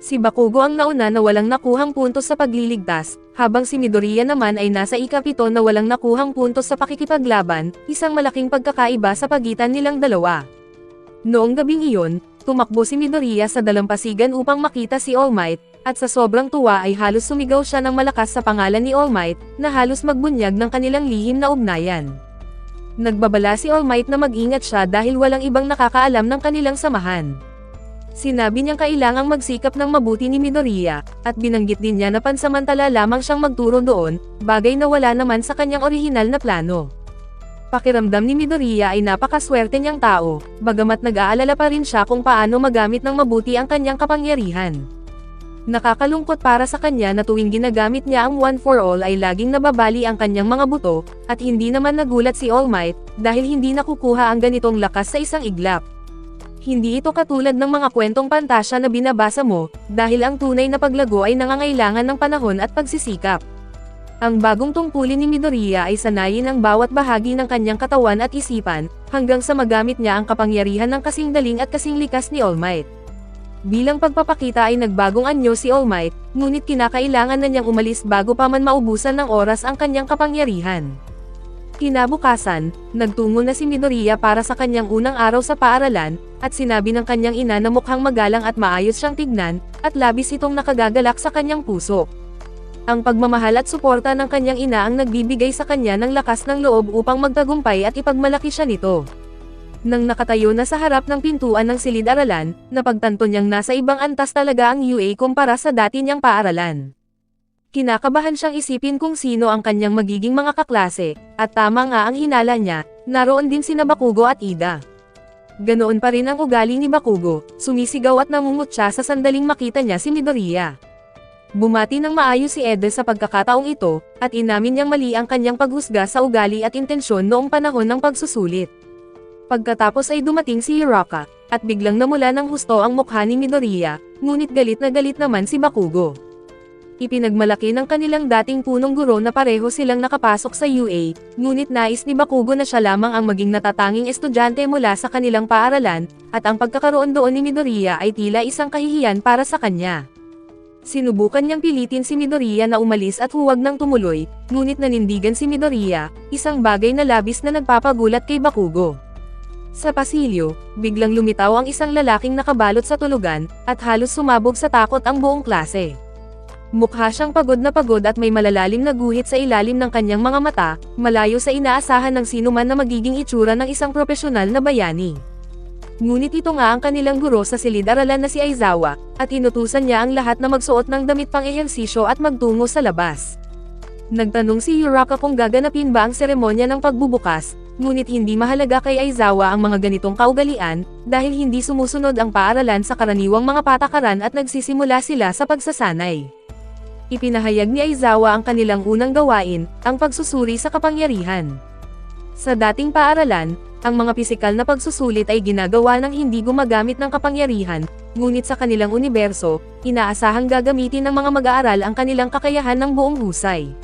Si Bakugo ang nauna na walang nakuhang puntos sa pagliligtas, habang si Midoriya naman ay nasa ika-7 na walang nakuhang puntos sa pakikipaglaban, isang malaking pagkakaiba sa pagitan nilang dalawa. Noong gabing iyon, tumakbo si Midoriya sa dalampasigan upang makita si All Might, at sa sobrang tuwa ay halos sumigaw siya ng malakas sa pangalan ni All Might, na halos magbunyag ng kanilang lihim na ugnayan. Nagbabala si All Might na mag-ingat siya dahil walang ibang nakakaalam ng kanilang samahan. Sinabi niyang kailangang magsikap ng mabuti ni Midoriya, at binanggit din niya na pansamantala lamang siyang magturo doon, bagay na wala naman sa kanyang orihinal na plano. Pakiramdam ni Midoriya ay napakaswerte niyang tao, bagamat nag-aalala pa rin siya kung paano magamit ng mabuti ang kanyang kapangyarihan. Nakakalungkot para sa kanya na tuwing ginagamit niya ang One for All ay laging nababali ang kanyang mga buto, at hindi naman nagulat si All Might, dahil hindi nakukuha ang ganitong lakas sa isang iglap. Hindi ito katulad ng mga kwentong pantasya na binabasa mo, dahil ang tunay na paglago ay nangangailangan ng panahon at pagsisikap. Ang bagong tungkulin ni Midoriya ay sanayin ang bawat bahagi ng kanyang katawan at isipan, hanggang sa magamit niya ang kapangyarihan ng kasing daling at kasing likas ni All Might. Bilang pagpapakita ay nagbagong anyo si All Might, ngunit kinakailangan na niyang umalis bago pa man maubusan ng oras ang kanyang kapangyarihan. Kinabukasan, nagtungo na si Midoriya para sa kanyang unang araw sa paaralan, at sinabi ng kanyang ina na mukhang magalang at maayos siyang tignan, at labis itong nakagagalak sa kanyang puso. Ang pagmamahal at suporta ng kanyang ina ang nagbibigay sa kanya ng lakas ng loob upang magtagumpay at ipagmalaki siya nito. Nang nakatayo na sa harap ng pintuan ng silid-aralan, napagtanto niyang nasa ibang antas talaga ang UA kumpara sa dati niyang paaralan. Kinakabahan siyang isipin kung sino ang kanyang magiging mga kaklase, at tama nga ang hinala niya, naroon din sina Bakugo at Ida. Ganoon pa rin ang ugali ni Bakugo, sumisigaw at namumutya sa sandaling makita niya si Midoriya. Bumati ng maayos si Ede sa pagkakataong ito, at inamin niyang mali ang kanyang paghusga sa ugali at intensyon noong panahon ng pagsusulit. Pagkatapos ay dumating si Hiraka, at biglang namula ng husto ang mukha ni Midoriya, ngunit galit na galit naman si Bakugo. Ipinagmalaki ng kanilang dating punong guro na pareho silang nakapasok sa UA, ngunit nais ni Bakugo na siya lamang ang maging natatanging estudyante mula sa kanilang paaralan, at ang pagkakaroon doon ni Midoriya ay tila isang kahihiyan para sa kanya. Sinubukan niyang pilitin si Midoriya na umalis at huwag nang tumuloy, ngunit nanindigan si Midoriya, isang bagay na labis na nagpapagulat kay Bakugo. Sa pasilyo, biglang lumitaw ang isang lalaking nakabalot sa tulugan, at halos sumabog sa takot ang buong klase. Mukha siyang pagod na pagod at may malalalim na guhit sa ilalim ng kanyang mga mata, malayo sa inaasahan ng sinuman na magiging itsura ng isang propesyonal na bayani. Ngunit ito nga ang kanilang guro sa silid-aralan na si Aizawa, at inutusan niya ang lahat na magsuot ng damit pang-ehersisyo at magtungo sa labas. Nagtanong si Hiraka kung gaganapin ba ang seremonya ng pagbubukas, ngunit hindi mahalaga kay Aizawa ang mga ganitong kaugalian, dahil hindi sumusunod ang paaralan sa karaniwang mga patakaran at nagsisimula sila sa pagsasanay. Ipinahayag ni Aizawa ang kanilang unang gawain, ang pagsusuri sa kapangyarihan. Sa dating paaralan, ang mga pisikal na pagsusulit ay ginagawa ng hindi gumagamit ng kapangyarihan, ngunit sa kanilang universo, inaasahang gagamitin ng mga mag-aaral ang kanilang kakayahan ng buong husay.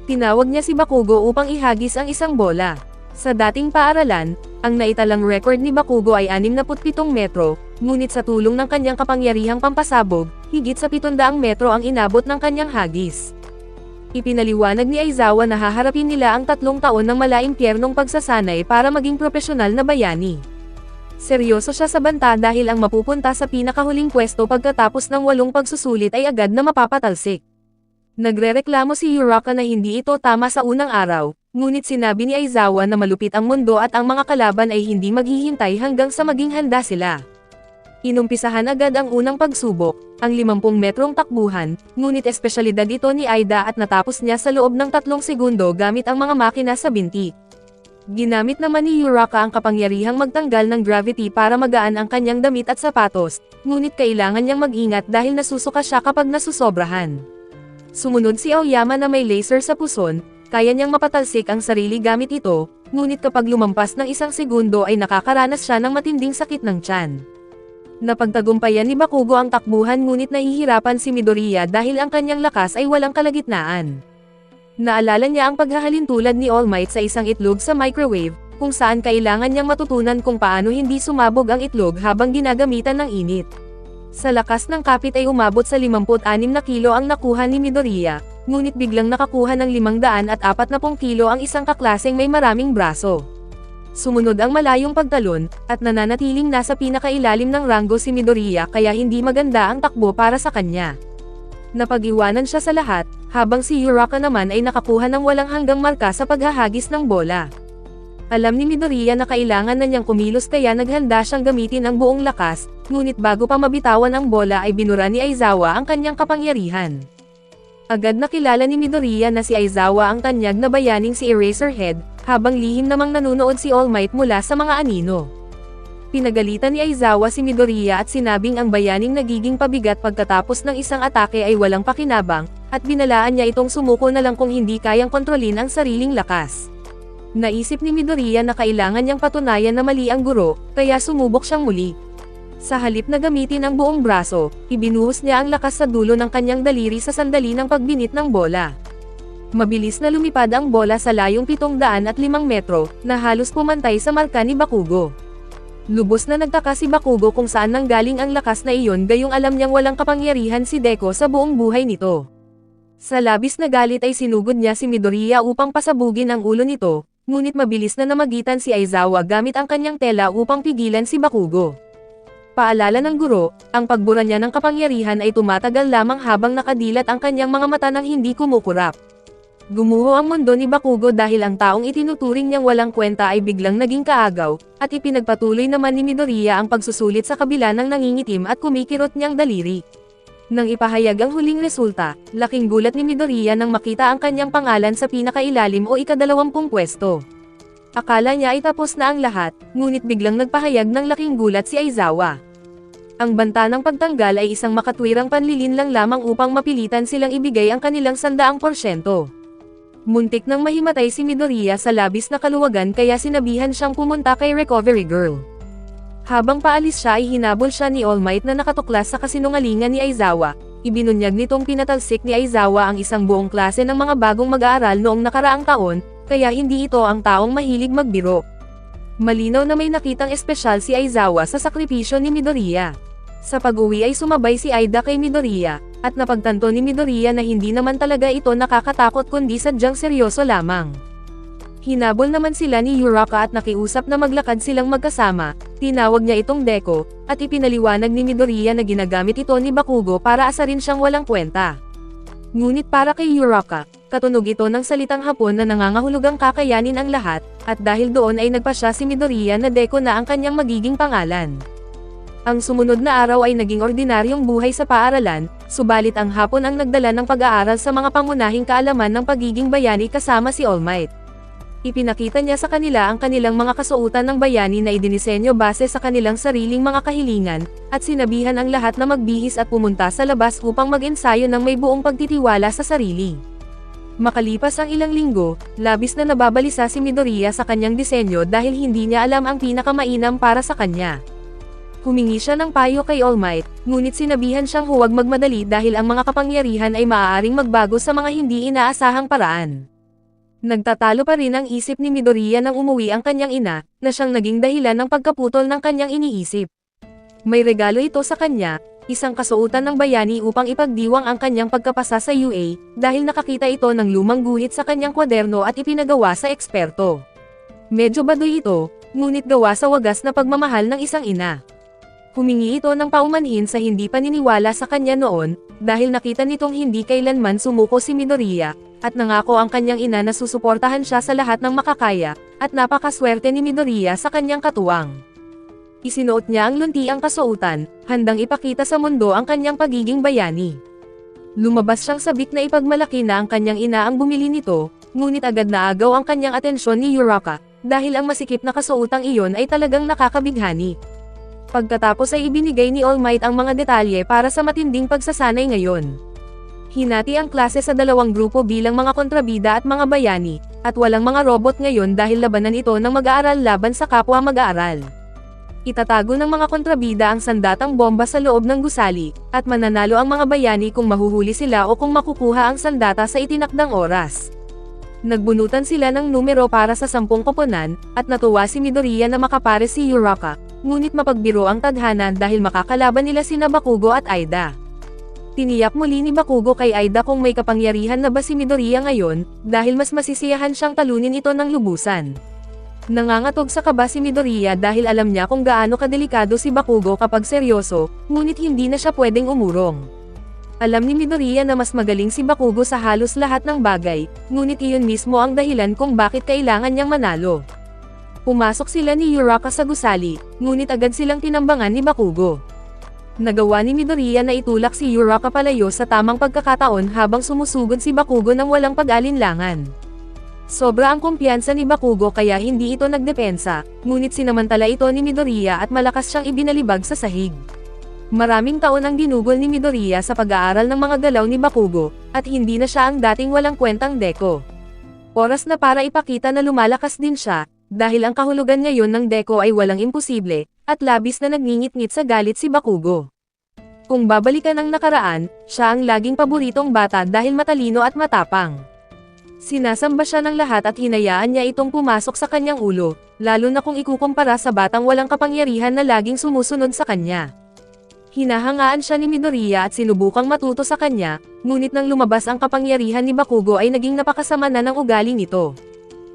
Tinawag niya si Bakugo upang ihagis ang isang bola. Sa dating paaralan, ang naitalang record ni Bakugo ay 67 metro, ngunit sa tulong ng kanyang kapangyarihang pampasabog, higit sa 700 metro ang inabot ng kanyang hagis. Ipinaliwanag ni Aizawa na haharapin nila ang 3 taon ng malaimpyernong pagsasanay para maging propesyonal na bayani. Seryoso siya sa banta dahil ang mapupunta sa pinakahuling pwesto pagkatapos ng 8 pagsusulit ay agad na mapapatalsik. Nagrereklamo si Hiraka na hindi ito tama sa unang araw, ngunit sinabi ni Aizawa na malupit ang mundo at ang mga kalaban ay hindi maghihintay hanggang sa maging handa sila. Inumpisahan agad ang unang pagsubok, ang 50 metrong takbuhan, ngunit espesyalidad ito ni Aida at natapos niya sa loob ng 3 segundo gamit ang mga makina sa binti. Ginamit naman ni Hiraka ang kapangyarihang magtanggal ng gravity para magaan ang kanyang damit at sapatos, ngunit kailangan niyang mag-ingat dahil nasusuka siya kapag nasusobrahan. Sumunod si Aoyama na may laser sa puson, kaya niyang mapatalsik ang sarili gamit ito, ngunit kapag lumampas ng 1 segundo ay nakakaranas siya ng matinding sakit ng tiyan. Napagtagumpayan ni Bakugo ang takbuhan ngunit nahihirapan si Midoriya dahil ang kanyang lakas ay walang kalagitnaan. Naalala niya ang paghahalintulad ni All Might sa isang itlog sa microwave, kung saan kailangan niyang matutunan kung paano hindi sumabog ang itlog habang ginagamitan ng init. Sa lakas ng kapit ay umabot sa 56 na kilo ang nakuha ni Midoriya, ngunit biglang nakakuha ng 540 kilo ang isang kaklaseng may maraming braso. Sumunod ang malayong pagtalon, at nananatiling nasa pinakailalim ng ranggo si Midoriya kaya hindi maganda ang takbo para sa kanya. Napag-iwanan siya sa lahat, habang si Hiraka naman ay nakakuha ng walang hanggang marka sa paghahagis ng bola. Alam ni Midoriya na kailangan na niyang kumilos kaya naghanda siyang gamitin ang buong lakas, ngunit bago pa mabitawan ang bola ay binura ni Aizawa ang kanyang kapangyarihan. Agad nakilala ni Midoriya na si Aizawa ang tanyag na bayaning si Eraserhead, habang lihim namang nanunood si All Might mula sa mga anino. Pinagalitan ni Aizawa si Midoriya at sinabing ang bayaning nagiging pabigat pagkatapos ng isang atake ay walang pakinabang, at binalaan niya itong sumuko na lang kung hindi kayang kontrolin ang sariling lakas. Naisip ni Midoriya na kailangan niyang patunayan na mali ang guro, kaya sumubok siyang muli. Sa halip na gamitin ang buong braso, ibinuhos niya ang lakas sa dulo ng kanyang daliri sa sandali ng pagbinit ng bola. Mabilis na lumipad ang bola sa layong 705 metro, na halos pumantay sa marka ni Bakugo. Lubos na nagtaka si Bakugo kung saan nanggaling ang lakas na iyon gayong alam niyang walang kapangyarihan si Deku sa buong buhay nito. Sa labis na galit ay sinugod niya si Midoriya upang pasabugin ang ulo nito, ngunit mabilis na namagitan si Aizawa gamit ang kanyang tela upang pigilan si Bakugo. Paalala ng guro, ang pagbura niya ng kapangyarihan ay tumatagal lamang habang nakadilat ang kanyang mga mata nang hindi kumukurap. Gumuho ang mundo ni Bakugo dahil ang taong itinuturing niyang walang kwenta ay biglang naging kaagaw, at ipinagpatuloy naman ni Midoriya ang pagsusulit sa kabila ng nangingitim at kumikirot niyang daliri. Nang ipahayag ang huling resulta, laking gulat ni Midoriya nang makita ang kanyang pangalan sa pinakailalim o ika-20 pwesto. Akala niya ay tapos na ang lahat, ngunit biglang nagpahayag ng laking gulat si Aizawa. Ang banta ng pagtanggal ay isang makatwirang panlilin lang lamang upang mapilitan silang ibigay ang kanilang 100%. Muntik nang mahimatay si Midoriya sa labis na kaluwagan kaya sinabihan siyang pumunta kay Recovery Girl. Habang paalis siya ay hinabol siya ni All Might na nakatuklas sa kasinungalingan ni Aizawa. Ibinunyag nitong pinatalsik ni Aizawa ang isang buong klase ng mga bagong mag-aaral noong nakaraang taon, kaya hindi ito ang taong mahilig magbiro. Malinaw na may nakitang espesyal si Aizawa sa sakripisyo ni Midoriya. Sa pag-uwi ay sumabay si Aida kay Midoriya, at napagtanto ni Midoriya na hindi naman talaga ito nakakatakot kundi sadyang seryoso lamang. Hinabol naman sila ni Uraka at nakiusap na maglakad silang magkasama, tinawag niya itong Deko, at ipinaliwanag ni Midoriya na ginagamit ito ni Bakugo para asarin siyang walang kwenta. Ngunit para kay Uraka, katunog ito ng salitang Hapon na nangangahulugang kakayanin ang lahat, at dahil doon ay nagpasya si Midoriya na Deko na ang kanyang magiging pangalan. Ang sumunod na araw ay naging ordinaryong buhay sa paaralan, subalit ang Hapon ang nagdala ng pag-aaral sa mga pangunahing kaalaman ng pagiging bayani kasama si All Might. Ipinakita niya sa kanila ang kanilang mga kasuotan ng bayani na idinisenyo base sa kanilang sariling mga kahilingan, at sinabihan ang lahat na magbihis at pumunta sa labas upang mag-ensayo ng may buong pagtitiwala sa sarili. Makalipas ang ilang linggo, labis na nababalisa si Midoriya sa kanyang disenyo dahil hindi niya alam ang pinakamainam para sa kanya. Humingi siya ng payo kay All Might, ngunit sinabihan siyang huwag magmadali dahil ang mga kapangyarihan ay maaaring magbago sa mga hindi inaasahang paraan. Nagtatalo pa rin ang isip ni Midoriya nang umuwi ang kanyang ina, na siyang naging dahilan ng pagkaputol ng kanyang iniisip. May regalo ito sa kanya, isang kasuotan ng bayani upang ipagdiwang ang kanyang pagkapasa sa UA, dahil nakakita ito ng lumang guhit sa kanyang kwaderno at ipinagawa sa eksperto. Medyo baduy ito, ngunit gawa sa wagas na pagmamahal ng isang ina. Humingi ito ng paumanhin sa hindi paniniwala sa kanya noon, dahil nakita nitong hindi kailanman sumuko si Midoriya, at nangako ang kanyang ina na susuportahan siya sa lahat ng makakaya, at napakaswerte ni Midoriya sa kanyang katuwang. Isinuot niya ang luntiang kasuotan, handang ipakita sa mundo ang kanyang pagiging bayani. Lumabas siyang sabik na ipagmalaki na ang kanyang ina ang bumili nito, ngunit agad naagaw ang kanyang atensyon ni Uraka, dahil ang masikip na kasuotang iyon ay talagang nakakabighani. Pagkatapos ay ibinigay ni All Might ang mga detalye para sa matinding pagsasanay ngayon. Hinati ang klase sa dalawang grupo bilang mga kontrabida at mga bayani, at walang mga robot ngayon dahil labanan ito ng mag-aaral laban sa kapwa mag-aaral. Itatago ng mga kontrabida ang sandatang bomba sa loob ng gusali, at mananalo ang mga bayani kung mahuhuli sila o kung makukuha ang sandata sa itinakdang oras. Nagbunutan sila ng numero para sa 10 koponan, at natuwa si Midoriya na makapare si Uraka, ngunit mapagbiro ang tadhana dahil makakalaban nila sina Bakugo at Aida. Tiniyak muli ni Bakugo kay Aida kung may kapangyarihan na ba si Midoriya ngayon, dahil mas masisiyahan siyang talunin ito ng lubusan. Nangangatog sa kaba si Midoriya dahil alam niya kung gaano kadelikado si Bakugo kapag seryoso, ngunit hindi na siya pwedeng umurong. Alam ni Midoriya na mas magaling si Bakugo sa halos lahat ng bagay, ngunit iyon mismo ang dahilan kung bakit kailangan niyang manalo. Pumasok sila ni Uraka sa gusali, ngunit agad silang tinambangan ni Bakugo. Nagawa ni Midoriya na itulak si Uraka palayo sa tamang pagkakataon habang sumusugod si Bakugo ng walang pag-alinlangan. Sobra ang kumpiyansa ni Bakugo kaya hindi ito nagdepensa, ngunit sinamantala ito ni Midoriya at malakas siyang ibinalibag sa sahig. Maraming taon ang ginugol ni Midoriya sa pag-aaral ng mga galaw ni Bakugo, at hindi na siya ang dating walang kwentang Deko. Oras na para ipakita na lumalakas din siya, dahil ang kahulugan ngayon ng Deko ay walang imposible, at labis na nagngingit-ngit sa galit si Bakugo. Kung babalikan ang nakaraan, siya ang laging paboritong bata dahil matalino at matapang. Sinasamba siya ng lahat at hinayaan niya itong pumasok sa kanyang ulo, lalo na kung ikukumpara sa batang walang kapangyarihan na laging sumusunod sa kanya. Hinahangaan siya ni Midoriya at sinubukang matuto sa kanya, ngunit nang lumabas ang kapangyarihan ni Bakugo ay naging napakasama na ng ugali nito.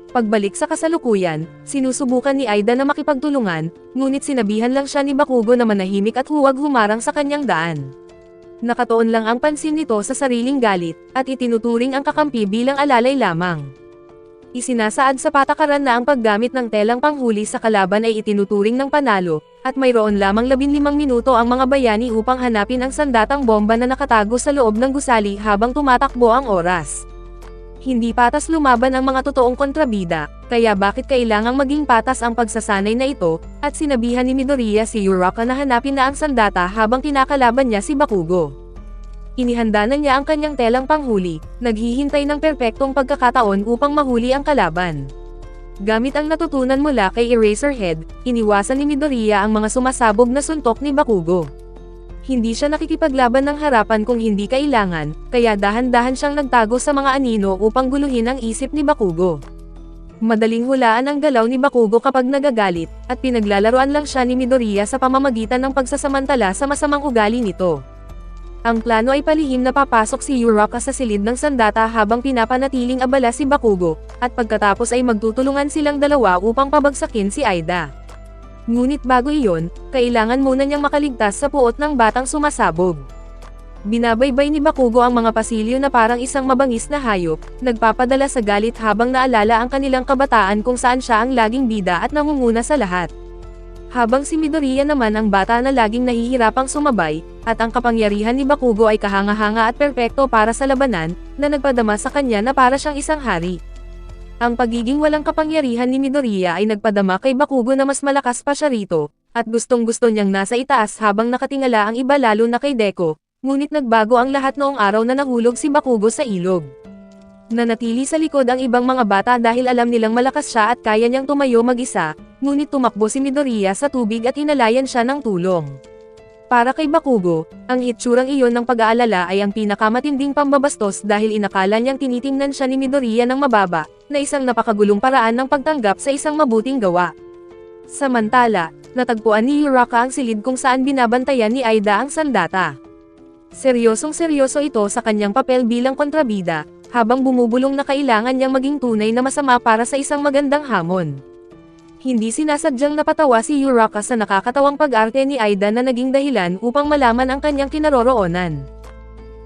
Pagbalik sa kasalukuyan, sinusubukan ni Aida na makipagtulungan, ngunit sinabihan lang siya ni Bakugo na manahimik at huwag humarang sa kanyang daan. Nakatuon lang ang pansin nito sa sariling galit, at itinuturing ang kakampi bilang alalay lamang. Isinasaad sa patakaran na ang paggamit ng telang panghuli sa kalaban ay itinuturing ng panalo, at mayroon lamang 15 minuto ang mga bayani upang hanapin ang sandatang bomba na nakatago sa loob ng gusali habang tumatakbo ang oras. Hindi patas lumaban ang mga totoong kontrabida, kaya bakit kailangang maging patas ang pagsasanay na ito, at sinabihan ni Midoriya si Uraka na hanapin na ang sandata habang kinakalaban niya si Bakugo. Inihanda na niya ang kanyang telang panghuli, naghihintay ng perpektong pagkakataon upang mahuli ang kalaban. Gamit ang natutunan mula kay Eraserhead, iniwasan ni Midoriya ang mga sumasabog na suntok ni Bakugo. Hindi siya nakikipaglaban ng harapan kung hindi kailangan, kaya dahan-dahan siyang nagtago sa mga anino upang guluhin ang isip ni Bakugo. Madaling hulaan ang galaw ni Bakugo kapag nagagalit, at pinaglalaroan lang siya ni Midoriya sa pamamagitan ng pagsasamantala sa masamang ugali nito. Ang plano ay palihim na papasok si Uraka sa silid ng sandata habang pinapanatiling abala si Bakugo, at pagkatapos ay magtutulungan silang dalawa upang pabagsakin si Aida. Ngunit bago iyon, kailangan muna niyang makaligtas sa puot ng batang sumasabog. Binabaybay ni Bakugo ang mga pasilyo na parang isang mabangis na hayop, nagpapadala sa galit habang naalala ang kanilang kabataan kung saan siya ang laging bida at nangunguna sa lahat. Habang si Midoriya naman ang bata na laging nahihirapang sumabay, at ang kapangyarihan ni Bakugo ay kahanga-hanga at perpekto para sa labanan, na nagpadama sa kanya na para siyang isang hari. Ang pagiging walang kapangyarihan ni Midoriya ay nagpadama kay Bakugo na mas malakas pa siya rito, at gustong-gusto niyang nasa itaas habang nakatingala ang iba lalo na kay Deku, ngunit nagbago ang lahat noong araw na nahulog si Bakugo sa ilog. Nanatili sa likod ang ibang mga bata dahil alam nilang malakas siya at kaya niyang tumayo mag-isa, ngunit tumakbo si Midoriya sa tubig at inalayan siya ng tulong. Para kay Bakugo, ang hitsurang iyon ng pag-aalala ay ang pinakamatinding pambabastos dahil inakala niyang tinitingnan siya ni Midoriya ng mababa, na isang napakagulong paraan ng pagtanggap sa isang mabuting gawa. Samantala, natagpuan ni Uraka ang silid kung saan binabantayan ni Aida ang sandata. Seryosong-seryoso ito sa kanyang papel bilang kontrabida, habang bumubulong na kailangan niyang maging tunay na masama para sa isang magandang hamon. Hindi sinasadyang napatawa si Uraka sa nakakatawang pag-arte ni Aida na naging dahilan upang malaman ang kanyang kinaroroonan.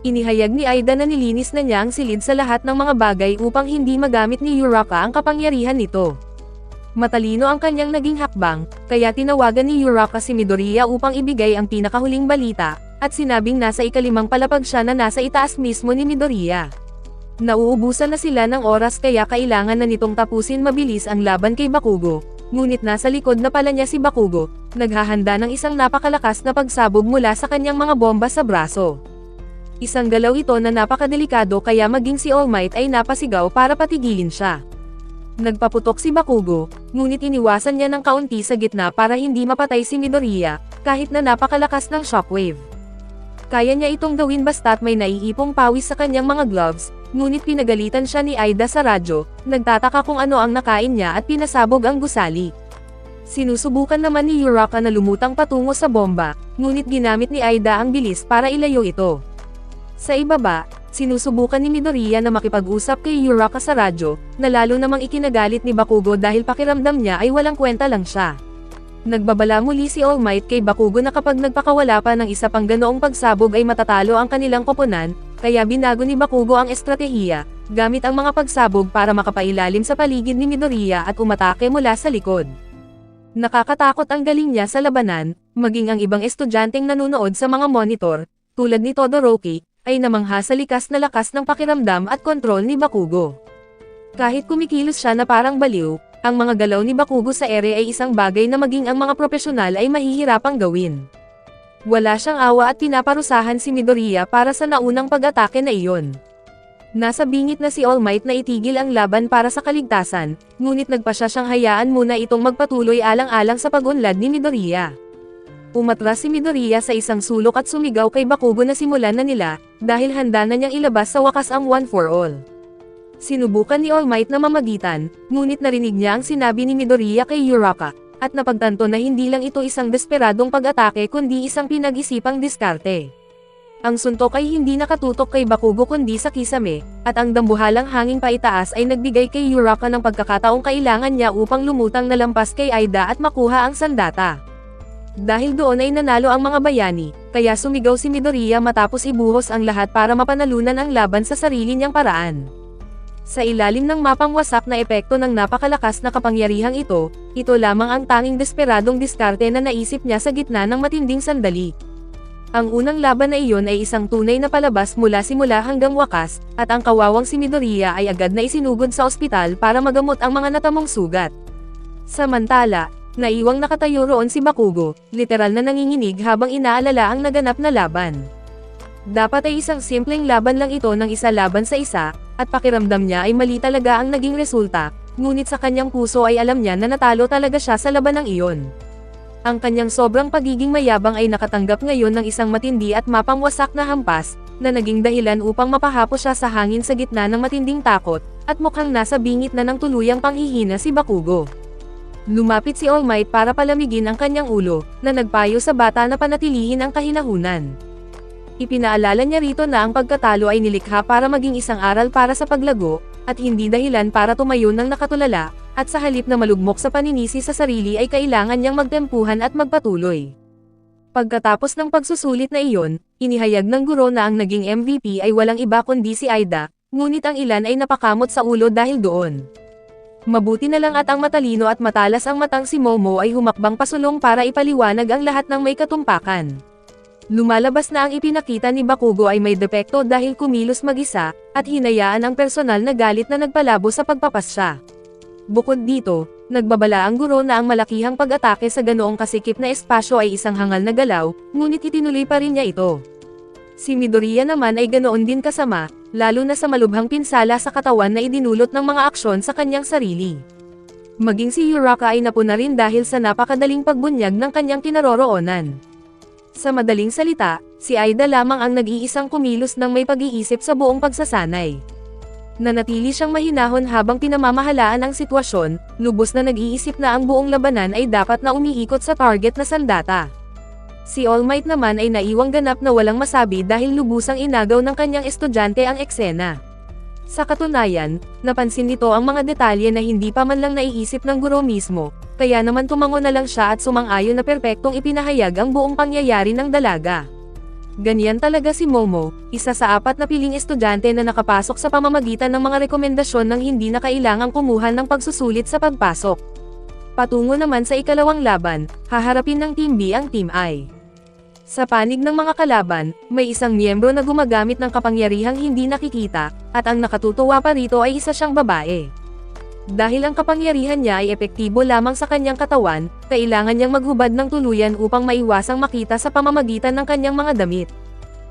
Inihayag ni Aida na nilinis na niya ang silid sa lahat ng mga bagay upang hindi magamit ni Uraka ang kapangyarihan nito. Matalino ang kanyang naging hakbang, kaya tinawagan ni Uraka si Midoriya upang ibigay ang pinakahuling balita, at sinabing nasa ikalimang palapag siya na nasa itaas mismo ni Midoriya. Nauubusan na sila ng oras kaya kailangan na nitong tapusin mabilis ang laban kay Bakugo, ngunit nasa likod na pala niya si Bakugo, naghahanda ng isang napakalakas na pagsabog mula sa kanyang mga bomba sa braso. Isang galaw ito na napakadelikado kaya maging si All Might ay napasigaw para patigilin siya. Nagpaputok si Bakugo, ngunit iniwasan niya ng kaunti sa gitna para hindi mapatay si Midoriya, kahit na napakalakas ng shockwave. Kaya niya itong gawin basta't may naiipong pawis sa kanyang mga gloves, ngunit pinagalitan siya ni Aida sa radyo, nagtataka kung ano ang nakain niya at pinasabog ang gusali. Sinusubukan naman ni Uraka na lumutang patungo sa bomba, ngunit ginamit ni Aida ang bilis para ilayo ito. Sa ibaba, sinusubukan ni Midoriya na makipag-usap kay Uraka sa radyo, na lalo namang ikinagalit ni Bakugo dahil pakiramdam niya ay walang kwenta lang siya. Nagbabala muli si All Might kay Bakugo na kapag nagpakawala pa ng isa pang ganoong pagsabog ay matatalo ang kanilang koponan, kaya binago ni Bakugo ang estratehiya, gamit ang mga pagsabog para makapailalim sa paligid ni Midoriya at umatake mula sa likod. Nakakatakot ang galing niya sa labanan, maging ang ibang estudyanteng nanonood sa mga monitor, tulad ni Todoroki, ay namangha sa likas na lakas ng pakiramdam at kontrol ni Bakugo. Kahit kumikilos siya na parang baliw, ang mga galaw ni Bakugo sa ere ay isang bagay na maging ang mga profesional ay mahihirapang gawin. Wala siyang awa at pinaparusahan si Midoriya para sa naunang pag-atake na iyon. Nasa bingit na si All Might na itigil ang laban para sa kaligtasan, ngunit nagpasya siyang hayaan muna itong magpatuloy alang-alang sa pag-unlad ni Midoriya. Umatras si Midoriya sa isang sulok at sumigaw kay Bakugo na simulan na nila, dahil handa na niyang ilabas sa wakas ang One for All. Sinubukan ni All Might na mamagitan, ngunit narinig niya ang sinabi ni Midoriya kay Uraka, at napagtanto na hindi lang ito isang desperadong pag-atake kundi isang pinag-isipang diskarte. Ang suntok ay hindi nakatutok kay Bakugo kundi sa kisame, at ang dambuhalang hanging paitaas ay nagbigay kay Uraka ng pagkakataong kailangan niya upang lumutang na lampas kay Aida at makuha ang sandata. Dahil doon ay nanalo ang mga bayani, kaya sumigaw si Midoriya matapos ibuhos ang lahat para mapanalunan ang laban sa sarili niyang paraan. Sa ilalim ng mapang wasak na epekto ng napakalakas na kapangyarihang ito lamang ang tanging desperadong diskarte na naisip niya sa gitna ng matinding sandali. Ang unang laban na iyon ay isang tunay na palabas mula simula hanggang wakas, at ang kawawang si Midoriya ay agad na isinugod sa ospital para magamot ang mga natamong sugat. Samantala, naiwang nakatayo roon si Bakugo, literal na nanginginig habang inaalala ang naganap na laban. Dapat ay isang simpleng laban lang ito ng isa laban sa isa, at pakiramdam niya ay mali talaga ang naging resulta, ngunit sa kanyang puso ay alam niya na natalo talaga siya sa labanang iyon. Ang kanyang sobrang pagiging mayabang ay nakatanggap ngayon ng isang matindi at mapangwasak na hampas, na naging dahilan upang mapahapos siya sa hangin sa gitna ng matinding takot, at mukhang nasa bingit na ng tuluyang panghihina si Bakugo. Lumapit si All Might para palamigin ang kanyang ulo, na nagpayo sa bata na panatilihin ang kahinahunan. Ipinaalala niya rito na ang pagkatalo ay nilikha para maging isang aral para sa paglago, at hindi dahilan para tumayo ng nakatulala, at sa halip na malugmok sa paninisi sa sarili ay kailangan niyang magtempuhan at magpatuloy. Pagkatapos ng pagsusulit na iyon, inihayag ng guro na ang naging MVP ay walang iba kundi si Aida, ngunit ang ilan ay napakamot sa ulo dahil doon. Mabuti na lang at ang matalino at matalas ang matang si Momo ay humakbang pasulong para ipaliwanag ang lahat ng may katumpakan. Lumalabas na ang ipinakita ni Bakugo ay may depekto dahil kumilos mag-isa, at hinayaan ang personal na galit na nagpalabo sa pagpapasya. Bukod dito, nagbabala ang guro na ang malakihang pag-atake sa ganoong kasikip na espasyo ay isang hangal na galaw, ngunit itinuloy pa rin niya ito. Si Midoriya naman ay ganoon din kasama, lalo na sa malubhang pinsala sa katawan na idinulot ng mga aksyon sa kanyang sarili. Maging si Uraka ay napuna rin dahil sa napakadaling pagbunyag ng kanyang kinaroroonan. Sa madaling salita, si Aida lamang ang nag-iisang kumilos ng may pag-iisip sa buong pagsasanay. Nanatili siyang mahinahon habang pinamamahalaan ang sitwasyon, lubos na nag-iisip na ang buong labanan ay dapat na umiikot sa target na sandata. Si All Might naman ay naiwang ganap na walang masabi dahil lubusang inagaw ng kanyang estudyante ang eksena. Sa katunayan, napansin nito ang mga detalye na hindi pa man lang naiisip ng guro mismo, kaya naman tumango na lang siya at sumang-ayon na perpektong ipinahayag ang buong pangyayari ng dalaga. Ganyan talaga si Momo, isa sa 4 na piling estudyante na nakapasok sa pamamagitan ng mga rekomendasyon ng hindi na kailangang kumuha ng pagsusulit sa pagpasok. Patungo naman sa ikalawang laban, haharapin ng Team B ang Team I. Sa panig ng mga kalaban, may isang miyembro na gumagamit ng kapangyarihang hindi nakikita, at ang nakatutuwa pa rito ay isa siyang babae. Dahil ang kapangyarihan niya ay epektibo lamang sa kanyang katawan, kailangan niyang maghubad ng tuluyan upang maiwasang makita sa pamamagitan ng kanyang mga damit.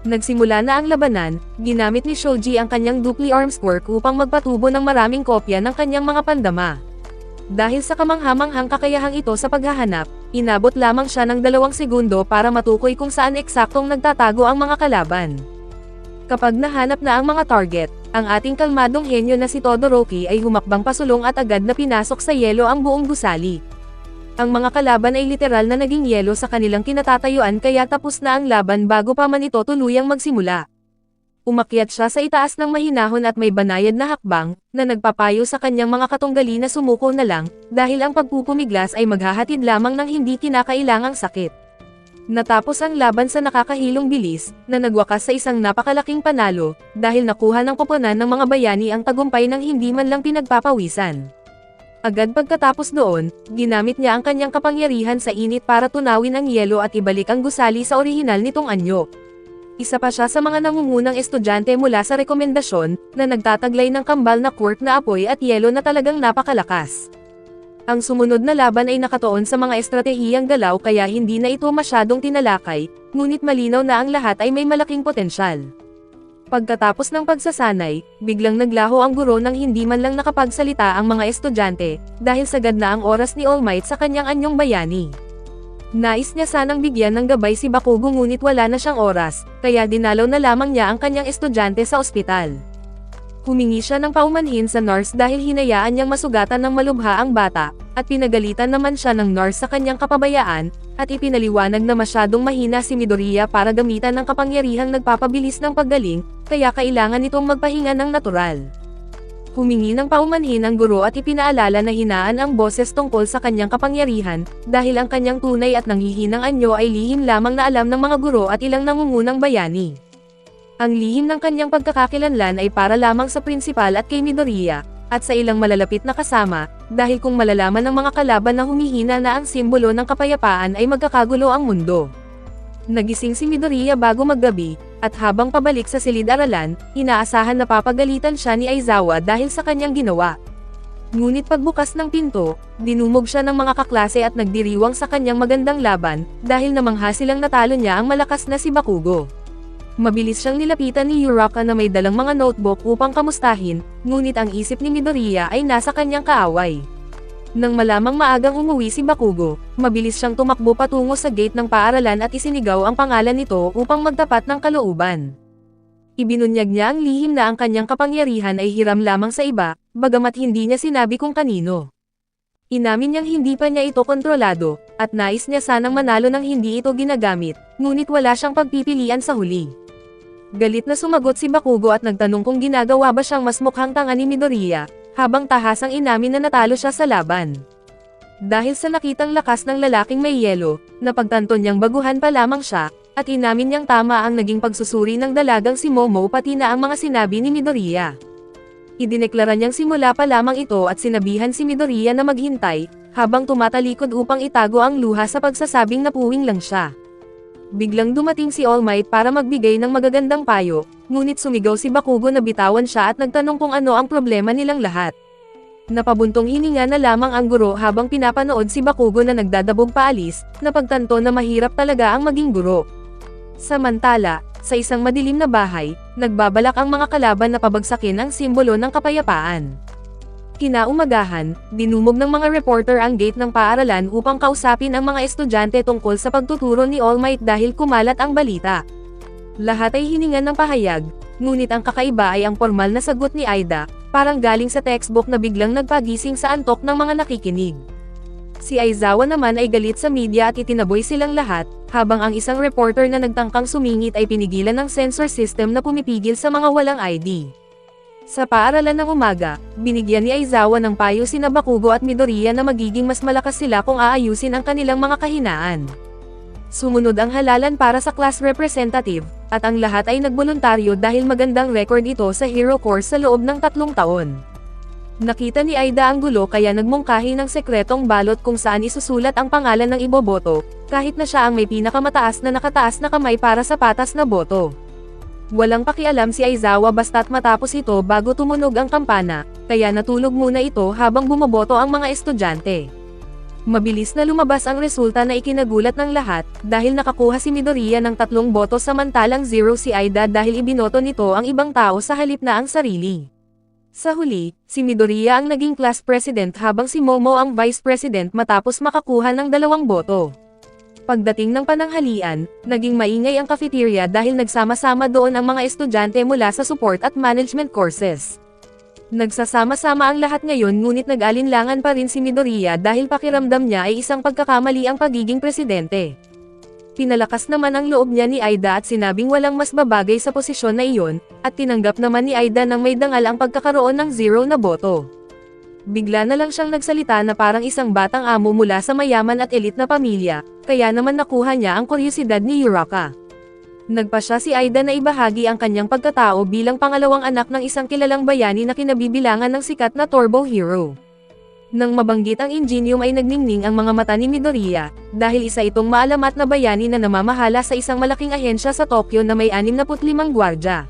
Nagsimula na ang labanan, ginamit ni Shoji ang kanyang dupli arms work upang magpatubo ng maraming kopya ng kanyang mga pandama. Dahil sa kamanghamanghang kakayahang ito sa paghahanap, inabot lamang siya ng 2 segundo para matukoy kung saan eksaktong nagtatago ang mga kalaban. Kapag nahanap na ang mga target, ang ating kalmadong henyo na si Todoroki ay humakbang pasulong at agad na pinasok sa yelo ang buong gusali. Ang mga kalaban ay literal na naging yelo sa kanilang kinatatayuan kaya tapos na ang laban bago pa man ito tuluyang magsimula. Umakyat siya sa itaas ng mahinahon at may banayad na hakbang, na nagpapayo sa kanyang mga katunggali na sumuko na lang, dahil ang pagpupumiglas ay maghahatid lamang ng hindi kinakailangang sakit. Natapos ang laban sa nakakahilong bilis, na nagwakas sa isang napakalaking panalo, dahil nakuha ng koponan ng mga bayani ang tagumpay ng hindi man lang pinagpapawisan. Agad pagkatapos doon, ginamit niya ang kanyang kapangyarihan sa init para tunawin ang yelo at ibalik ang gusali sa orihinal nitong anyo. Isa pa siya sa mga nangungunang estudyante mula sa rekomendasyon, na nagtataglay ng kambal na quirk na apoy at yelo na talagang napakalakas. Ang sumunod na laban ay nakatuon sa mga estratehiyang galaw kaya hindi na ito masyadong tinalakay, ngunit malinaw na ang lahat ay may malaking potensyal. Pagkatapos ng pagsasanay, biglang naglaho ang guro nang hindi man lang nakapagsalita ang mga estudyante, dahil sagad na ang oras ni All Might sa kanyang anyong bayani. Nais niya sanang bigyan ng gabay si Bakugo ngunit wala na siyang oras, kaya dinalaw na lamang niya ang kanyang estudyante sa ospital. Humingi siya ng paumanhin sa nurse dahil hinayaan niyang masugatan ng malubha ang bata, at pinagalitan naman siya ng nurse sa kanyang kapabayaan, at ipinaliwanag na masyadong mahina si Midoriya para gamitan ng kapangyarihang nagpapabilis ng paggaling, kaya kailangan nitong magpahinga ng natural. Humingi ng paumanhin ang guro at ipinaalala na hinaan ang boses tungkol sa kanyang kapangyarihan, dahil ang kanyang tunay at nanghihinang anyo ay lihim lamang na alam ng mga guro at ilang nangungunang bayani. Ang lihim ng kanyang pagkakakilanlan ay para lamang sa prinsipal at kay Midoriya, at sa ilang malalapit na kasama, dahil kung malalaman ng mga kalaban na humihina na ang simbolo ng kapayapaan ay magkakagulo ang mundo. Nagising si Midoriya bago maggabi, at habang pabalik sa silid-aralan, inaasahan na papagalitan siya ni Aizawa dahil sa kanyang ginawa. Ngunit pagbukas ng pinto, dinumog siya ng mga kaklase at nagdiriwang sa kanyang magandang laban, dahil namangha silang natalo niya ang malakas na si Bakugo. Mabilis siyang nilapitan ni Uraka na may dalang mga notebook upang kamustahin, ngunit ang isip ni Midoriya ay nasa kanyang kaaway. Nang malamang maagang umuwi si Bakugo, mabilis siyang tumakbo patungo sa gate ng paaralan at isinigaw ang pangalan nito upang magtapat ng kalooban. Ibinunyag niya ang lihim na ang kanyang kapangyarihan ay hiram lamang sa iba, bagamat hindi niya sinabi kung kanino. Inamin niyang hindi pa niya ito kontrolado, at nais niya sanang manalo nang hindi ito ginagamit, ngunit wala siyang pagpipilian sa huli. Galit na sumagot si Bakugo at nagtanong kung ginagawa ba siyang mas mukhang tanga ni Midoriya, habang tahasang inamin na natalo siya sa laban. Dahil sa nakitang lakas ng lalaking may yelo, napagtanto niyang baguhan pa lamang siya, at inamin niyang tama ang naging pagsusuri ng dalagang si Momo pati na ang mga sinabi ni Midoriya. Idineklara niyang simula pa lamang ito at sinabihan si Midoriya na maghintay, habang tumatalikod upang itago ang luha sa pagsasabing napuwing lang siya. Biglang dumating si All Might para magbigay ng magagandang payo, ngunit sumigaw si Bakugo na bitawan siya at nagtanong kung ano ang problema nilang lahat. Napabuntong hininga na lamang ang guro habang pinapanood si Bakugo na nagdadabog paalis, napagtanto na mahirap talaga ang maging guro. Samantala, sa isang madilim na bahay, nagbabalak ang mga kalaban na pabagsakin ang simbolo ng kapayapaan. Kinaumagahan, dinumog ng mga reporter ang gate ng paaralan upang kausapin ang mga estudyante tungkol sa pagtuturo ni All Might dahil kumalat ang balita. Lahat ay hiningan ng pahayag, ngunit ang kakaiba ay ang formal na sagot ni Aida, parang galing sa textbook na biglang nagpagising sa antok ng mga nakikinig. Si Aizawa naman ay galit sa media at itinaboy silang lahat, habang ang isang reporter na nagtangkang sumingit ay pinigilan ng sensor system na pumipigil sa mga walang ID. Sa paaralan ng umaga, binigyan ni Aizawa ng payo sina Bakugo at Midoriya na magiging mas malakas sila kung aayusin ang kanilang mga kahinaan. Sumunod ang halalan para sa class representative, at ang lahat ay nagboluntaryo dahil magandang record ito sa Hero Course sa loob ng 3 taon. Nakita ni Aida ang gulo kaya nagmungkahi ng sekretong balot kung saan isusulat ang pangalan ng iboboto, kahit na siya ang may pinakamataas na nakataas na kamay para sa patas na boto. Walang pakialam si Aizawa basta't matapos ito bago tumunog ang kampana, kaya natulog muna ito habang bumoboto ang mga estudyante. Mabilis na lumabas ang resulta na ikinagulat ng lahat, dahil nakakuha si Midoriya ng 3 boto samantalang 0 si Aida dahil ibinoto nito ang ibang tao sa halip na ang sarili. Sa huli, si Midoriya ang naging class president habang si Momo ang vice president matapos makakuha ng 2 boto. Pagdating ng pananghalian, naging maingay ang cafeteria dahil nagsama-sama doon ang mga estudyante mula sa support at management courses. Nagsasama-sama ang lahat ngayon ngunit nag-alinlangan pa rin si Midoriya dahil pakiramdam niya ay isang pagkakamali ang pagiging presidente. Pinalakas naman ang loob niya ni Aida at sinabing walang mas babagay sa posisyon na iyon, at tinanggap naman ni Aida nang may dangal ang pagkakaroon ng 0 na boto. Bigla na lang siyang nagsalita na parang isang batang amo mula sa mayaman at elite na pamilya, kaya naman nakuha niya ang kuryosidad ni Uraka. Nagpa siya si Aida na ibahagi ang kanyang pagkatao bilang pangalawang anak ng isang kilalang bayani na kinabibilangan ng sikat na turbo hero. Nang mabanggit ang Ingenium ay nagningning ang mga mata ni Midoriya, dahil isa itong maalamat na bayani na namamahala sa isang malaking ahensya sa Tokyo na may 65 gwardya.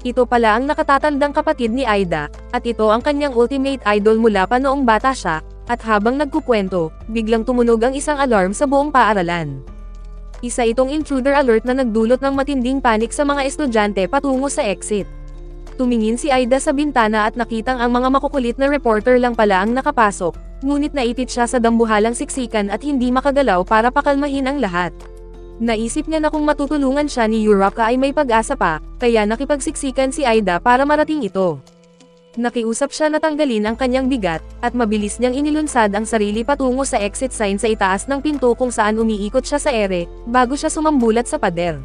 Ito pala ang nakatatandang kapatid ni Aida, at ito ang kanyang ultimate idol mula pa noong bata siya, at habang nagkukwento, biglang tumunog ang isang alarm sa buong paaralan. Isa itong intruder alert na nagdulot ng matinding panik sa mga estudyante patungo sa exit. Tumingin si Aida sa bintana at nakitang ang mga makukulit na reporter lang pala ang nakapasok, ngunit naipit siya sa dambuhalang siksikan at hindi makagalaw para pakalmahin ang lahat. Naisip niya na kung matutulungan siya ni Uraka ay may pag-asa pa, kaya nakipagsiksikan si Aida para marating ito. Nakiusap siya na tanggalin ang kanyang bigat, at mabilis niyang inilunsad ang sarili patungo sa exit sign sa itaas ng pinto kung saan umiikot siya sa ere, bago siya sumambulat sa pader.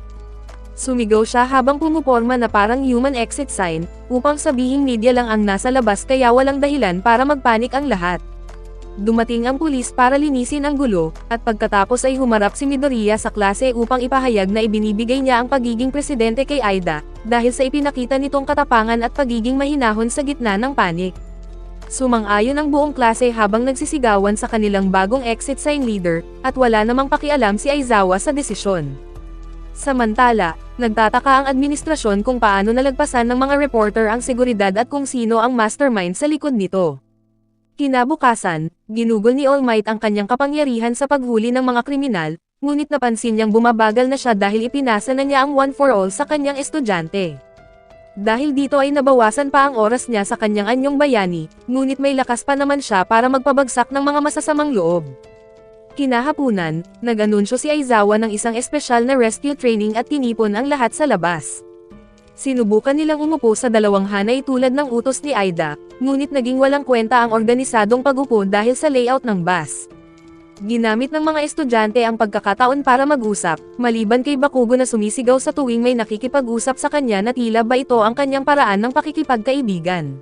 Sumigaw siya habang pumuporma na parang human exit sign, upang sabihing media lang ang nasa labas kaya walang dahilan para magpanik ang lahat. Dumating ang pulis para linisin ang gulo, at pagkatapos ay humarap si Midoriya sa klase upang ipahayag na ibinibigay niya ang pagiging presidente kay Aida, dahil sa ipinakita nitong katapangan at pagiging mahinahon sa gitna ng panik. Sumang-ayon ang buong klase habang nagsisigawan sa kanilang bagong exit sign leader, at wala namang pakialam si Aizawa sa desisyon. Samantala, nagtataka ang administrasyon kung paano nalagpasan ng mga reporter ang seguridad at kung sino ang mastermind sa likod nito. Kinabukasan, ginugol ni All Might ang kanyang kapangyarihan sa paghuli ng mga kriminal, ngunit napansin niyang bumabagal na siya dahil ipinasa na niya ang one for all sa kanyang estudyante. Dahil dito ay nabawasan pa ang oras niya sa kanyang anyong bayani, ngunit may lakas pa naman siya para magpabagsak ng mga masasamang loob. Kinahapunan, nag-anunsyo si Aizawa ng isang espesyal na rescue training at tinipon ang lahat sa labas. Sinubukan nilang umupo sa dalawang hanay tulad ng utos ni Aida, ngunit naging walang kwenta ang organisadong pag-upo dahil sa layout ng bus. Ginamit ng mga estudyante ang pagkakataon para mag-usap, maliban kay Bakugo na sumisigaw sa tuwing may nakikipag-usap sa kanya na tila ba ito ang kanyang paraan ng pakikipagkaibigan.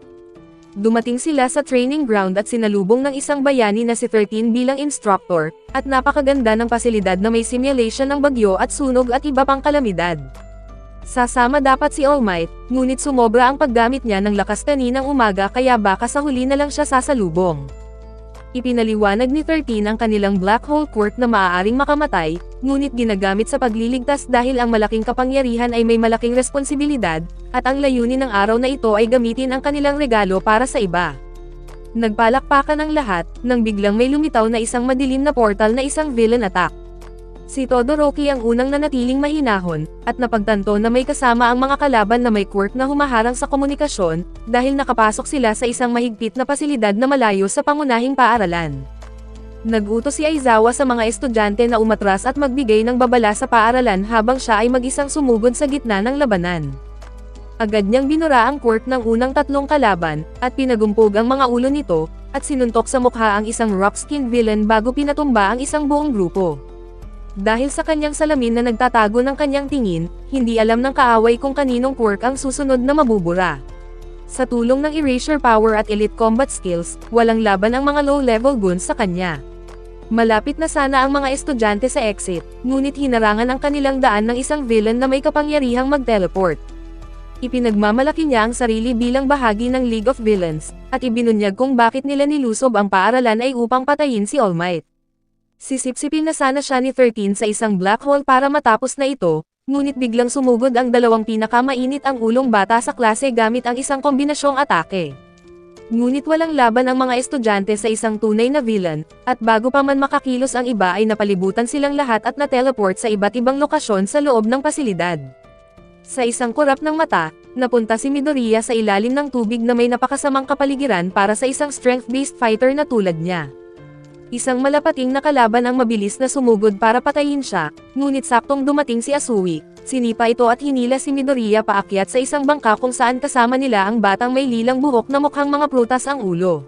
Dumating sila sa training ground at sinalubong ng isang bayani na si 13 bilang instructor, at napakaganda ng pasilidad na may simulation ng bagyo at sunog at iba pang kalamidad. Sasama dapat si All Might, ngunit sumobra ang paggamit niya ng lakas kaninang umaga kaya baka sa huli na lang siya sasalubong. Ipinaliwanag ni 13 ang kanilang black hole quirk na maaaring makamatay, ngunit ginagamit sa pagliligtas dahil ang malaking kapangyarihan ay may malaking responsibilidad, at ang layunin ng araw na ito ay gamitin ang kanilang regalo para sa iba. Nagpalakpakan ang lahat, nang biglang may lumitaw na isang madilim na portal na isang villain attack. Si Todoroki ang unang nanatiling mahinahon, at napagtanto na may kasama ang mga kalaban na may quirk na humaharang sa komunikasyon, dahil nakapasok sila sa isang mahigpit na pasilidad na malayo sa pangunahing paaralan. Nag-utos si Aizawa sa mga estudyante na umatras at magbigay ng babala sa paaralan habang siya ay mag-isang sumugod sa gitna ng labanan. Agad niyang binura ang quirk ng unang tatlong kalaban, at pinagumpog ang mga ulo nito, at sinuntok sa mukha ang isang rock-skinned villain bago pinatumba ang isang buong grupo. Dahil sa kanyang salamin na nagtatago ng kanyang tingin, hindi alam ng kaaway kung kaninong quirk ang susunod na mabubura. Sa tulong ng erasure power at elite combat skills, walang laban ang mga low-level goons sa kanya. Malapit na sana ang mga estudyante sa exit, ngunit hinarangan ang kanilang daan ng isang villain na may kapangyarihang mag-teleport. Ipinagmamalaki niya ang sarili bilang bahagi ng League of Villains, at ibinunyag kung bakit nila nilusob ang paaralan ay upang patayin si All Might. Sisipsipin na sana siya ni 13 sa isang black hole para matapos na ito, ngunit biglang sumugod ang dalawang pinakamainit ang ulong bata sa klase gamit ang isang kombinasyong atake. Ngunit walang laban ang mga estudyante sa isang tunay na villain, at bago pa man makakilos ang iba ay napalibutan silang lahat at na-teleport sa iba't ibang lokasyon sa loob ng pasilidad. Sa isang kurap ng mata, napunta si Midoriya sa ilalim ng tubig na may napakasamang kapaligiran para sa isang strength-based fighter na tulad niya. Isang malapating na kalaban ang mabilis na sumugod para patayin siya, ngunit saktong dumating si Asui, sinipa ito at hinila si Midoriya paakyat sa isang bangka kung saan kasama nila ang batang may lilang buhok na mukhang mga prutas ang ulo.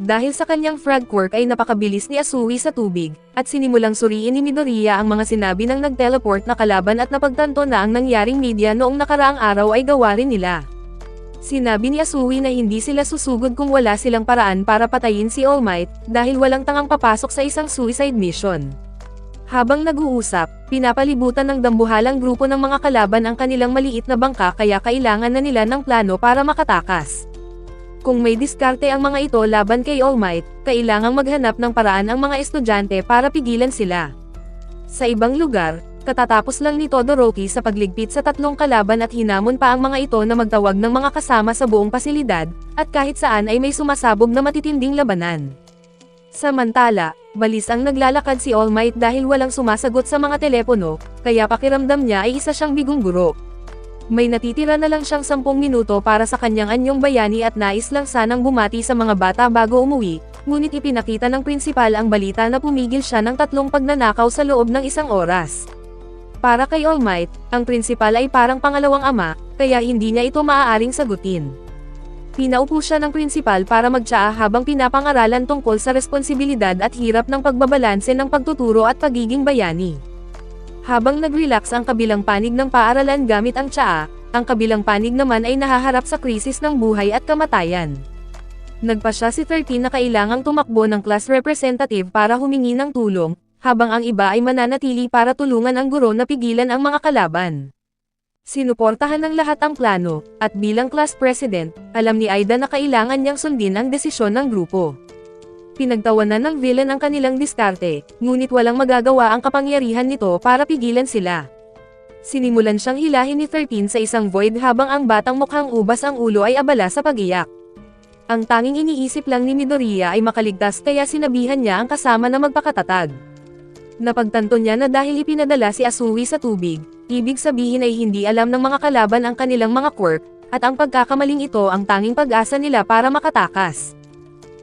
Dahil sa kanyang frog quirk ay napakabilis ni Asui sa tubig, at sinimulang suriin ni Midoriya ang mga sinabi ng nag-teleport na kalaban at napagtanto na ang nangyaring media noong nakaraang araw ay gawa rin nila. Sinabi ni Asui na hindi sila susugod kung wala silang paraan para patayin si All Might, dahil walang tangang papasok sa isang suicide mission. Habang nag-uusap, pinapalibutan ng dambuhalang grupo ng mga kalaban ang kanilang maliit na bangka kaya kailangan na nila ng plano para makatakas. Kung may diskarte ang mga ito laban kay All Might, kailangang maghanap ng paraan ang mga estudyante para pigilan sila. Sa ibang lugar, katatapos lang ni Todoroki sa pagligpit sa tatlong kalaban at hinamon pa ang mga ito na magtawag ng mga kasama sa buong pasilidad, at kahit saan ay may sumasabog na matitinding labanan. Samantala, balis ang naglalakad si All Might dahil walang sumasagot sa mga telepono, kaya pakiramdam niya ay isa siyang bigong guro. May natitira na lang siyang 10 minuto para sa kanyang anyong bayani at nais lang sanang bumati sa mga bata bago umuwi, ngunit ipinakita ng prinsipal ang balita na pumigil siya ng 3 pagnanakaw sa loob ng 1 oras. Para kay All Might, ang prinsipal ay parang pangalawang ama, kaya hindi niya ito maaaring sagutin. Pinaupo siya ng prinsipal para magtsaa habang pinapangaralan tungkol sa responsibilidad at hirap ng pagbabalanse ng pagtuturo at pagiging bayani. Habang nag-relax ang kabilang panig ng paaralan gamit ang tsaa, ang kabilang panig naman ay nahaharap sa krisis ng buhay at kamatayan. Nagpasya si 13 na kailangang tumakbo ng class representative para humingi ng tulong, habang ang iba ay mananatili para tulungan ang guro na pigilan ang mga kalaban. Sinuportahan ng lahat ang plano, at bilang class president, alam ni Aida na kailangan niyang sundin ang desisyon ng grupo. Pinagtawanan ng villain ang kanilang diskarte, ngunit walang magagawa ang kapangyarihan nito para pigilan sila. Sinimulan siyang hilahin ni 13 sa isang void habang ang batang mukhang ubas ang ulo ay abala sa pag-iyak. Ang tanging iniisip lang ni Midoriya ay makaligtas kaya sinabihan niya ang kasama na magpakatatag. Napagtanto niya na dahil ipinadala si Asui sa tubig, ibig sabihin ay hindi alam ng mga kalaban ang kanilang mga quirk, at ang pagkakamaling ito ang tanging pag-asa nila para makatakas.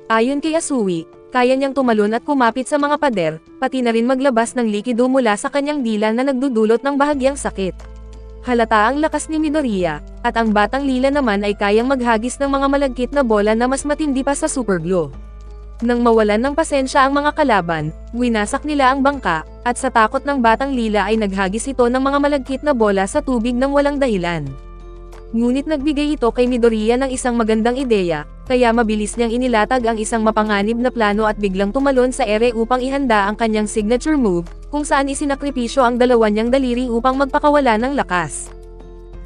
Ayon kay Asui, kaya niyang tumalon at kumapit sa mga pader, pati na rin maglabas ng likido mula sa kanyang dila na nagdudulot ng bahagyang sakit. Halata ang lakas ni Midoriya, at ang batang lila naman ay kayang maghagis ng mga malagkit na bola na mas matindi pa sa super glue. Nang mawalan ng pasensya ang mga kalaban, winasak nila ang bangka, at sa takot ng batang lila ay naghagis ito ng mga malagkit na bola sa tubig ng walang dahilan. Ngunit nagbigay ito kay Midoriya ng isang magandang ideya, kaya mabilis niyang inilatag ang isang mapanganib na plano at biglang tumalon sa ere upang ihanda ang kanyang signature move, kung saan isinakripisyo ang dalawa niyang daliri upang magpakawala ng lakas.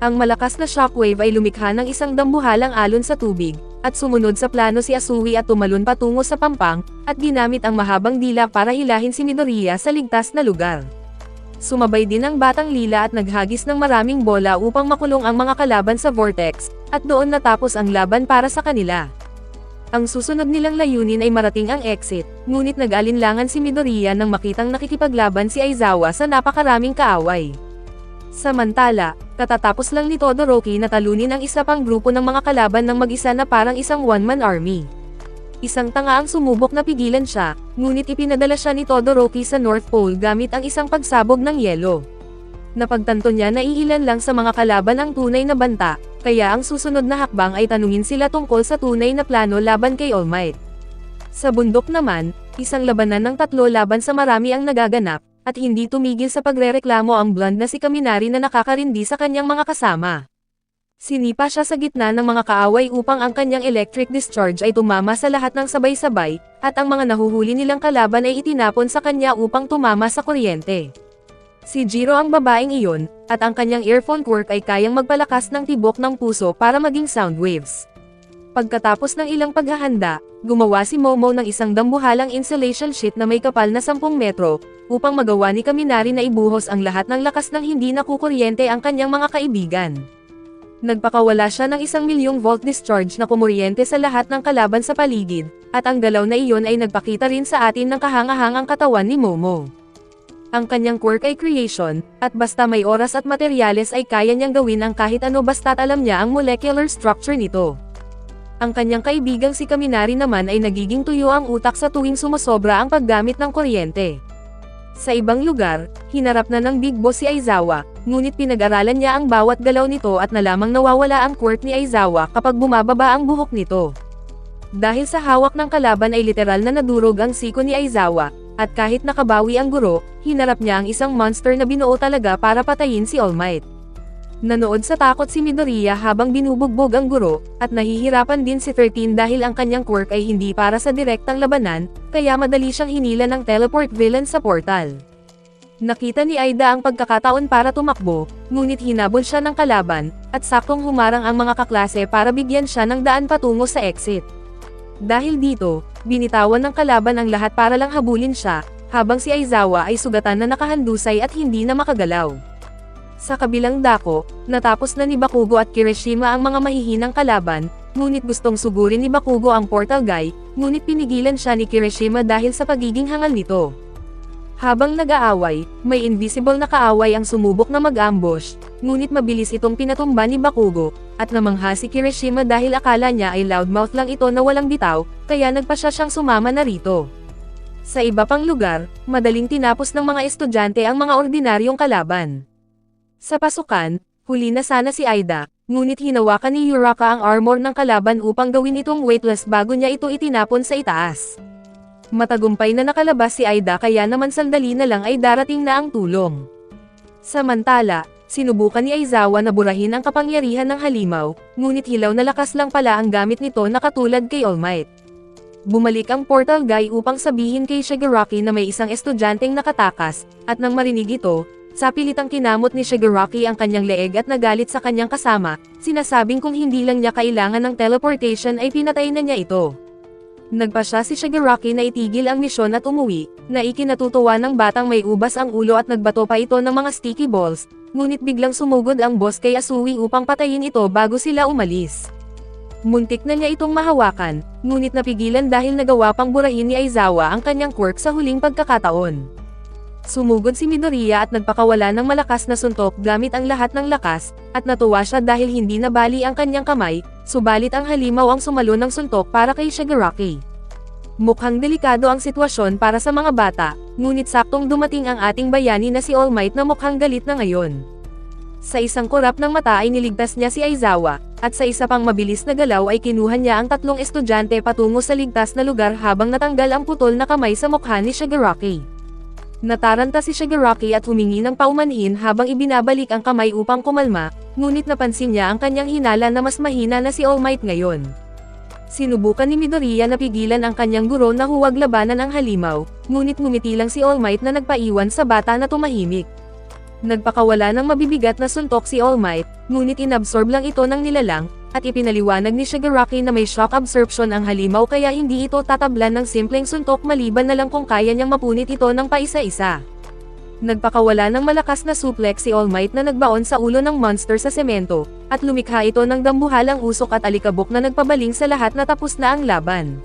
Ang malakas na shockwave ay lumikha ng isang dambuhalang alon sa tubig, at sumunod sa plano si Asui at tumalon patungo sa pampang, at ginamit ang mahabang dila para hilahin si Midoriya sa ligtas na lugar. Sumabay din ang batang lila at naghagis ng maraming bola upang makulong ang mga kalaban sa vortex, at doon natapos ang laban para sa kanila. Ang susunod nilang layunin ay marating ang exit, ngunit nag-alinlangan si Midoriya nang makitang nakikipaglaban si Aizawa sa napakaraming kaaway. Samantala, katatapos lang ni Todoroki na talunin ang isa pang grupo ng mga kalaban ng mag-isa na parang isang one-man army. Isang tanga ang sumubok na pigilan siya, ngunit ipinadala siya ni Todoroki sa North Pole gamit ang isang pagsabog ng yelo. Napagtanto niya na iilan lang sa mga kalaban ang tunay na banta, kaya ang susunod na hakbang ay tanungin sila tungkol sa tunay na plano laban kay All Might. Sa bundok naman, isang labanan ng 3 laban sa marami ang nagaganap, at hindi tumigil sa pagrereklamo ang blonde na si Kaminari na nakakarindi sa kanyang mga kasama. Sinipa siya sa gitna ng mga kaaway upang ang kanyang electric discharge ay tumama sa lahat ng sabay-sabay, at ang mga nahuhuli nilang kalaban ay itinapon sa kanya upang tumama sa kuryente. Si Jiro ang babaeng iyon, at ang kanyang earphone quirk ay kayang magpalakas ng tibok ng puso para maging sound waves. Pagkatapos ng ilang paghahanda, gumawa si Momo ng isang dambuhalang insulation sheet na may kapal na 10 metro, upang magawa ni Kaminari na ibuhos ang lahat ng lakas ng hindi nakukuryente ang kanyang mga kaibigan. Nagpakawala siya ng 1,000,000 volt discharge na kumuryente sa lahat ng kalaban sa paligid, at ang galaw na iyon ay nagpakita rin sa atin ng kahangahangang katawan ni Momo. Ang kanyang quirk ay creation, at basta may oras at materyales ay kaya niyang gawin ang kahit ano basta't alam niya ang molecular structure nito. Ang kanyang kaibigang si Kaminari naman ay nagiging tuyo ang utak sa tuwing sumosobra ang paggamit ng kuryente. Sa ibang lugar, hinarap na ng Big Boss si Aizawa, ngunit pinag-aralan niya ang bawat galaw nito at nalamang nawawala ang quirk ni Aizawa kapag bumababa ang buhok nito. Dahil sa hawak ng kalaban ay literal na nadurog ang siko ni Aizawa, at kahit nakabawi ang guro, hinarap niya ang isang monster na binuo talaga para patayin si All Might. Nanood sa takot si Midoriya habang binubugbog ang guro, at nahihirapan din si 13 dahil ang kanyang quirk ay hindi para sa direktang labanan, kaya madali siyang hinila ng teleport villain sa portal. Nakita ni Aida ang pagkakataon para tumakbo, ngunit hinabol siya ng kalaban, at saktong humarang ang mga kaklase para bigyan siya ng daan patungo sa exit. Dahil dito, binitawan ng kalaban ang lahat para lang habulin siya, habang si Aizawa ay sugatan na nakahandusay at hindi na makagalaw. Sa kabilang dako, natapos na ni Bakugo at Kirishima ang mga mahihinang kalaban, ngunit gustong sugurin ni Bakugo ang portal guy, ngunit pinigilan siya ni Kirishima dahil sa pagiging hangal nito. Habang nag-aaway, may invisible na kaaway ang sumubok na mag-ambush, ngunit mabilis itong pinatumba ni Bakugo, at namangha si Kirishima dahil akala niya ay loudmouth lang ito na walang bitaw, kaya nagpasya siyang sumama na rito. Sa iba pang lugar, madaling tinapos ng mga estudyante ang mga ordinaryong kalaban. Sa pasukan, huli na sana si Aida, ngunit hinawakan ni Uraka ang armor ng kalaban upang gawin itong weightless bago niya ito itinapon sa itaas. Matagumpay na nakalabas si Aida kaya naman sandali na lang ay darating na ang tulong. Samantala, sinubukan ni Aizawa na burahin ang kapangyarihan ng halimaw, ngunit hilaw na lakas lang pala ang gamit nito na katulad kay All Might. Bumalik ang portal guy upang sabihin kay Shigaraki na may isang estudyanteng nakatakas, at nang marinig ito, sa pilitang kinamot ni Shigaraki ang kanyang leeg at nagalit sa kanyang kasama, sinasabing kung hindi lang niya kailangan ng teleportation ay pinatay na niya ito. Nagpasya si Shigaraki na itigil ang misyon at umuwi, na ikinatutuwa ng batang may ubas ang ulo at nagbato pa ito ng mga sticky balls, ngunit biglang sumugod ang boss kay Asui upang patayin ito bago sila umalis. Muntik na niya itong mahawakan, ngunit napigilan dahil nagawa pang burahin ni Aizawa ang kanyang quirk sa huling pagkakataon. Sumugod si Midoriya at nagpakawala ng malakas na suntok gamit ang lahat ng lakas, at natuwa siya dahil hindi nabali ang kanyang kamay, subalit ang halimaw ang sumalo ng suntok para kay Shigaraki. Mukhang delikado ang sitwasyon para sa mga bata, ngunit saktong dumating ang ating bayani na si All Might na mukhang galit na ngayon. Sa isang kurap ng mata ay niligtas niya si Aizawa, at sa isa pang mabilis na galaw ay kinuha niya ang 3 estudyante patungo sa ligtas na lugar habang natanggal ang putol na kamay sa mukha ni Shigaraki. Nataranta si Shigaraki at humingi ng paumanhin habang ibinabalik ang kamay upang kumalma, ngunit napansin niya ang kanyang hinala na mas mahina na si All Might ngayon. Sinubukan ni Midoriya na pigilan ang kanyang guro na huwag labanan ang halimaw, ngunit ngumiti lang si All Might na nagpaiwan sa bata na tumahimik. Nagpakawala ng mabibigat na suntok si All Might, ngunit inabsorb lang ito ng nilalang, at ipinaliwanag ni Shigaraki na may shock absorption ang halimaw kaya hindi ito tatablan ng simpleng suntok maliban na lang kung kaya niyang mapunit ito ng paisa-isa. Nagpakawala ng malakas na suplex si All Might na nagbaon sa ulo ng monster sa semento, at lumikha ito ng dambuhalang usok at alikabok na nagpabaling sa lahat na tapos na ang laban.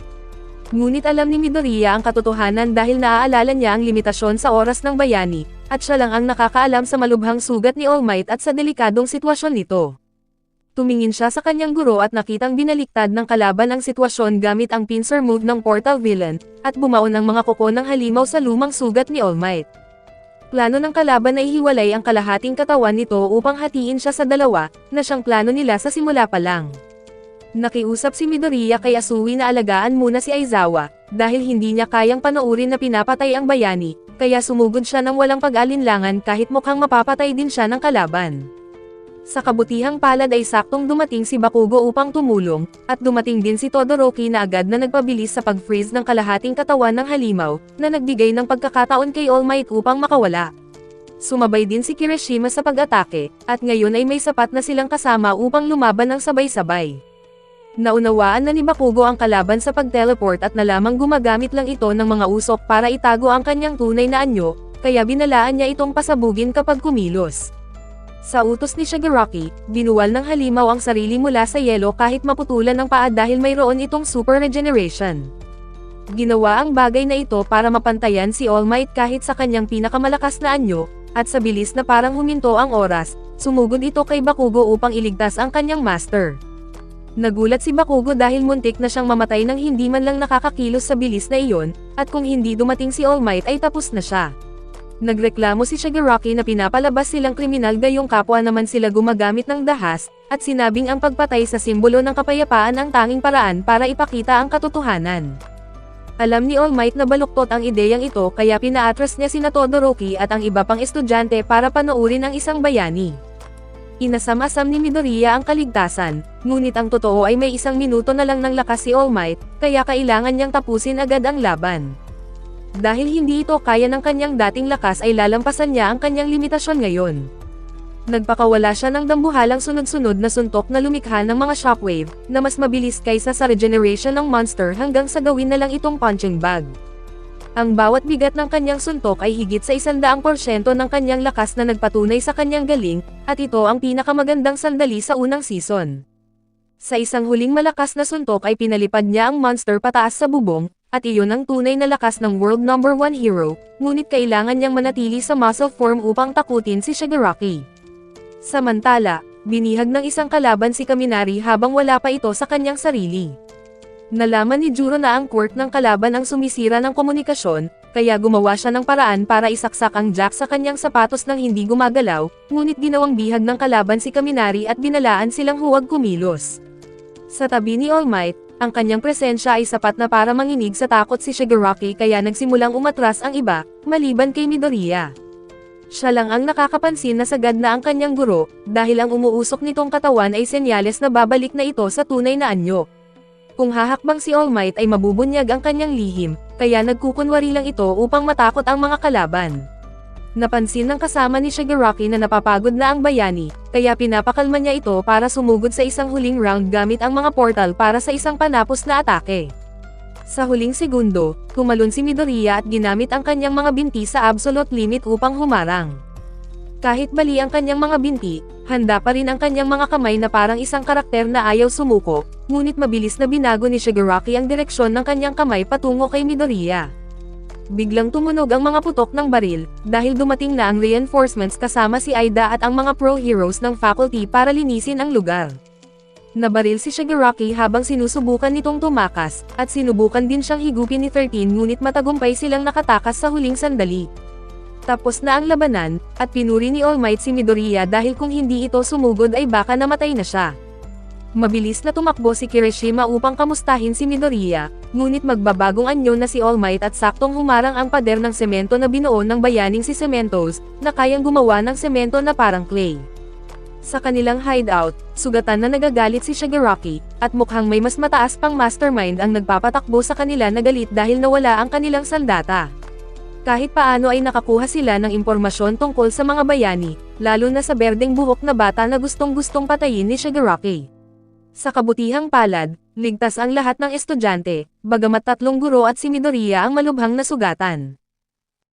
Ngunit alam ni Midoriya ang katotohanan dahil naaalala niya ang limitasyon sa oras ng bayani, at siya lang ang nakakaalam sa malubhang sugat ni All Might at sa delikadong sitwasyon nito. Tumingin siya sa kanyang guro at nakitang binaliktad ng kalaban ang sitwasyon gamit ang pincer move ng Portal Villain, at bumaon ang mga kuko ng halimaw sa lumang sugat ni All Might. Plano ng kalaban na ihiwalay ang kalahating katawan nito upang hatiin siya sa dalawa, na siyang plano nila sa simula pa lang. Nakiusap si Midoriya kay Asui na alagaan muna si Aizawa, dahil hindi niya kayang panoorin na pinapatay ang bayani, kaya sumugod siya ng walang pag-alinlangan kahit mukhang mapapatay din siya ng kalaban. Sa kabutihang palad ay saktong dumating si Bakugo upang tumulong, at dumating din si Todoroki na agad na nagpabilis sa pag-freeze ng kalahating katawan ng halimaw, na nagbigay ng pagkakataon kay All Might upang makawala. Sumabay din si Kirishima sa pag-atake, at ngayon ay may sapat na silang kasama upang lumaban ng sabay-sabay. Naunawaan na ni Bakugo ang kalaban sa pag-teleport at nalamang gumagamit lang ito ng mga usok para itago ang kanyang tunay na anyo, kaya binalaan niya itong pasabugin kapag kumilos. Sa utos ni Shigaraki, binuwal ng halimaw ang sarili mula sa yelo kahit maputulan ng paa dahil mayroon itong super regeneration. Ginawa ang bagay na ito para mapantayan si All Might kahit sa kanyang pinakamalakas na anyo, at sa bilis na parang huminto ang oras, sumugod ito kay Bakugo upang iligtas ang kanyang master. Nagulat si Bakugo dahil muntik na siyang mamatay nang hindi man lang nakakakilos sa bilis na iyon, at kung hindi dumating si All Might ay tapos na siya. Nagreklamo si Shigaraki na pinapalabas silang kriminal gayong kapwa naman sila gumagamit ng dahas, at sinabing ang pagpatay sa simbolo ng kapayapaan ang tanging paraan para ipakita ang katotohanan. Alam ni All Might na baluktot ang ideyang ito kaya pinaatras niya sina Todoroki at ang iba pang estudyante para panoorin ang isang bayani. Inasam-asam ni Midoriya ang kaligtasan, ngunit ang totoo ay may 1 minuto na lang ng lakas si All Might, kaya kailangan niyang tapusin agad ang laban. Dahil hindi ito kaya ng kanyang dating lakas ay lalampasan niya ang kanyang limitasyon ngayon. Nagpakawala siya ng dambuhalang sunod-sunod na suntok na lumikha ng mga shockwave, na mas mabilis kaysa sa regeneration ng monster hanggang sa gawin na lang itong punching bag. Ang bawat bigat ng kanyang suntok ay higit sa 100% ng kanyang lakas na nagpatunay sa kanyang galing, at ito ang pinakamagandang sandali sa unang season. Sa isang huling malakas na suntok ay pinalipad niya ang monster pataas sa bubong, at iyon ang tunay na lakas ng world number 1 hero, ngunit kailangan niyang manatili sa muscle form upang takutin si Shigaraki. Samantala, binihag ng isang kalaban si Kaminari habang wala pa ito sa kanyang sarili. Nalaman ni Juro na ang quirk ng kalaban ang sumisira ng komunikasyon, kaya gumawa siya ng paraan para isaksak ang jack sa kanyang sapatos nang hindi gumagalaw, ngunit ginawang bihag ng kalaban si Kaminari at binalaan silang huwag kumilos. Sa tabi ni All Might, ang kanyang presensya ay sapat na para manginig sa takot si Shigaraki kaya nagsimulang umatras ang iba, maliban kay Midoriya. Siya lang ang nakakapansin na sagad na ang kanyang guro, dahil ang umuusok nitong katawan ay senyales na babalik na ito sa tunay na anyo. Kung hahakbang si All Might ay mabubunyag ang kanyang lihim, kaya nagkukunwari lang ito upang matakot ang mga kalaban. Napansin ng kasama ni Shigaraki na napapagod na ang bayani, kaya pinapakalma niya ito para sumugod sa isang huling round gamit ang mga portal para sa isang panapos na atake. Sa huling segundo, tumalon si Midoriya at ginamit ang kanyang mga binti sa absolute limit upang humarang. Kahit bali ang kanyang mga binti, handa pa rin ang kanyang mga kamay na parang isang karakter na ayaw sumuko, ngunit mabilis na binago ni Shigaraki ang direksyon ng kanyang kamay patungo kay Midoriya. Biglang tumunog ang mga putok ng baril, dahil dumating na ang reinforcements kasama si Aida at ang mga pro-heroes ng faculty para linisin ang lugar. Nabaril si Shigaraki habang sinusubukan nitong tumakas, at sinubukan din siyang higupin ni 13 ngunit matagumpay silang nakatakas sa huling sandali. Tapos na ang labanan, at pinuri ni All Might si Midoriya dahil kung hindi ito sumugod ay baka namatay na siya. Mabilis na tumakbo si Kirishima upang kamustahin si Midoriya, ngunit magbabagong anyo na si All Might at saktong humarang ang pader ng semento na binuo ng bayaning si Cementos, na kayang gumawa ng semento na parang clay. Sa kanilang hideout, sugatan na nagagalit si Shigaraki, at mukhang may mas mataas pang mastermind ang nagpapatakbo sa kanila na galit dahil nawala ang kanilang sandata. Kahit paano ay nakakuha sila ng impormasyon tungkol sa mga bayani, lalo na sa berdeng buhok na bata na gustong-gustong patayin ni Shigaraki. Sa kabutihang palad, ligtas ang lahat ng estudyante, bagamat 3 guro at si Midoriya ang malubhang nasugatan.